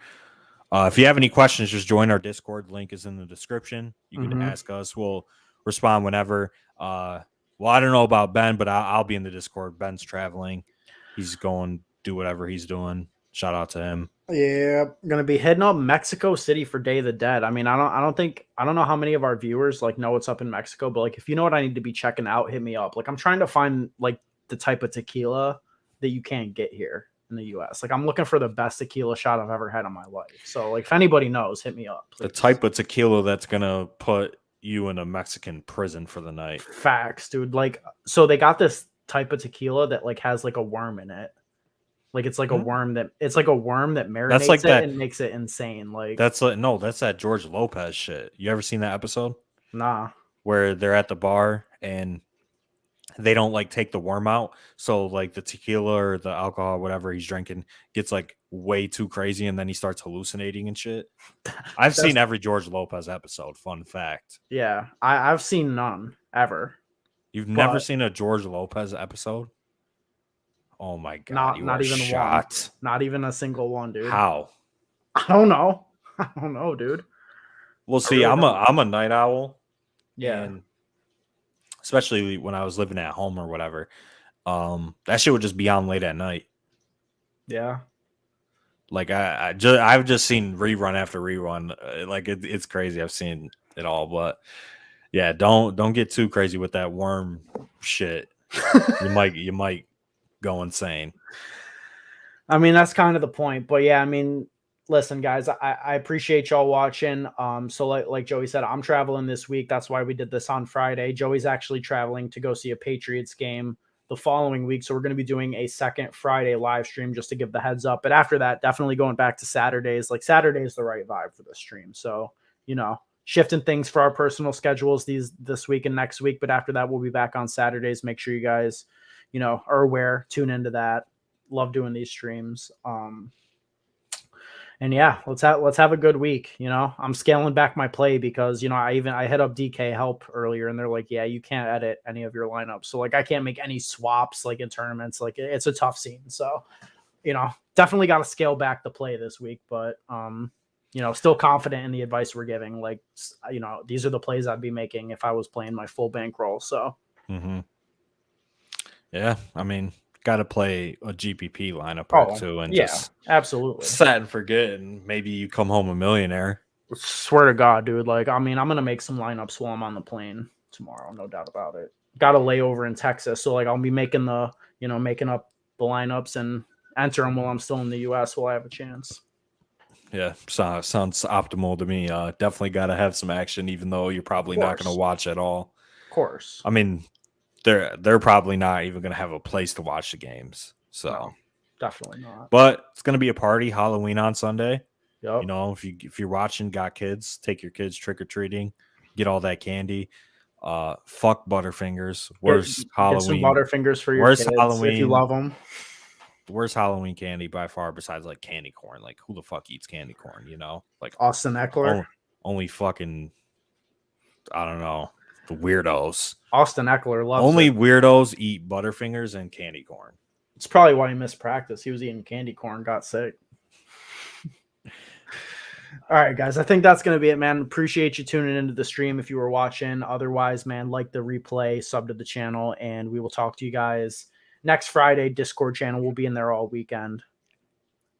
If you have any questions, just join our Discord. Link is in the description. You can ask us. We'll respond whenever. Well, I don't know about Ben, but I'll be in the Discord. Ben's traveling. He's going to do whatever he's doing. Shout out to him. Yeah, gonna be heading up Mexico City for Day of the Dead. I mean, I don't know how many of our viewers like know what's up in Mexico, but like if you know what I need to be checking out, hit me up. Like I'm trying to find like the type of tequila that you can't get here in the US. Like I'm looking for the best tequila shot I've ever had in my life. So like if anybody knows, hit me up. Please. The type of tequila that's gonna put you in a Mexican prison for the night. Facts, dude. Like so they got this type of tequila that like has like a worm in it. Like it's like a worm that marinates like that, and makes it insane. Like that's that George Lopez shit. You ever seen that episode? Nah. Where they're at the bar and they don't like take the worm out. So like the tequila or the alcohol, whatever he's drinking, gets like way too crazy, and then he starts hallucinating and shit. I've seen every George Lopez episode. Fun fact. Yeah, I've seen none ever. You've never seen a George Lopez episode? Oh my god, Not even shot. one. Not even a single one, dude. How? I don't know. I don't know, dude. Well, see, I'm a night owl. Yeah. And especially when I was living at home or whatever. That shit would just be on late at night. Yeah. Like I've just seen rerun after rerun. Like it's crazy. I've seen it all, but yeah, don't get too crazy with that worm shit. you might go insane. I mean, that's kind of the point. But yeah, I mean, listen, guys, I appreciate y'all watching. So like Joey said, I'm traveling this week. That's why we did this on Friday. Joey's actually traveling to go see a Patriots game the following week. So we're going to be doing a second Friday live stream just to give the heads up. But after that, definitely going back to Saturdays. Like Saturday is the right vibe for the stream. So, shifting things for our personal schedules this week and next week. But after that, we'll be back on Saturdays. Make sure you guys, are aware, tune into that. Love doing these streams. And yeah, let's have a good week. I'm scaling back my play because, I hit up DK Help earlier and they're like, yeah, you can't edit any of your lineups. So like, I can't make any swaps like in tournaments. Like it's a tough scene. So, definitely got to scale back the play this week, but, still confident in the advice we're giving. Like, these are the plays I'd be making if I was playing my full bankroll. So, yeah, I mean, got to play a GPP lineup or two and just absolutely set and forget, and maybe you come home a millionaire. Swear to God, dude. Like, I mean, I'm gonna make some lineups while I'm on the plane tomorrow, no doubt about it. Got a layover in Texas, so like I'll be making making up the lineups and enter them while I'm still in the US while I have a chance. Yeah, sounds optimal to me. Definitely got to have some action, even though you're probably not going to watch at all. Of course. I mean, they're probably not even going to have a place to watch the games. So no, definitely not. But it's going to be a party. Halloween on Sunday. Yep. If you're watching, got kids, take your kids trick or treating, get all that candy. Fuck Butterfingers. Worst Halloween. Get some Butterfingers for your kids Halloween, if you love them. The worst Halloween candy by far, besides like candy corn. Like, who the fuck eats candy corn? Like Austin Eckler. Only fucking, I don't know, the weirdos. Austin Eckler loves only it. Weirdos eat Butterfingers and candy corn. It's probably why he missed practice. He was eating candy corn, got sick. All right, guys. I think that's going to be it, man. Appreciate you tuning into the stream if you were watching. Otherwise, man, like the replay, sub to the channel, and we will talk to you guys next Friday. Discord channel will be in there all weekend.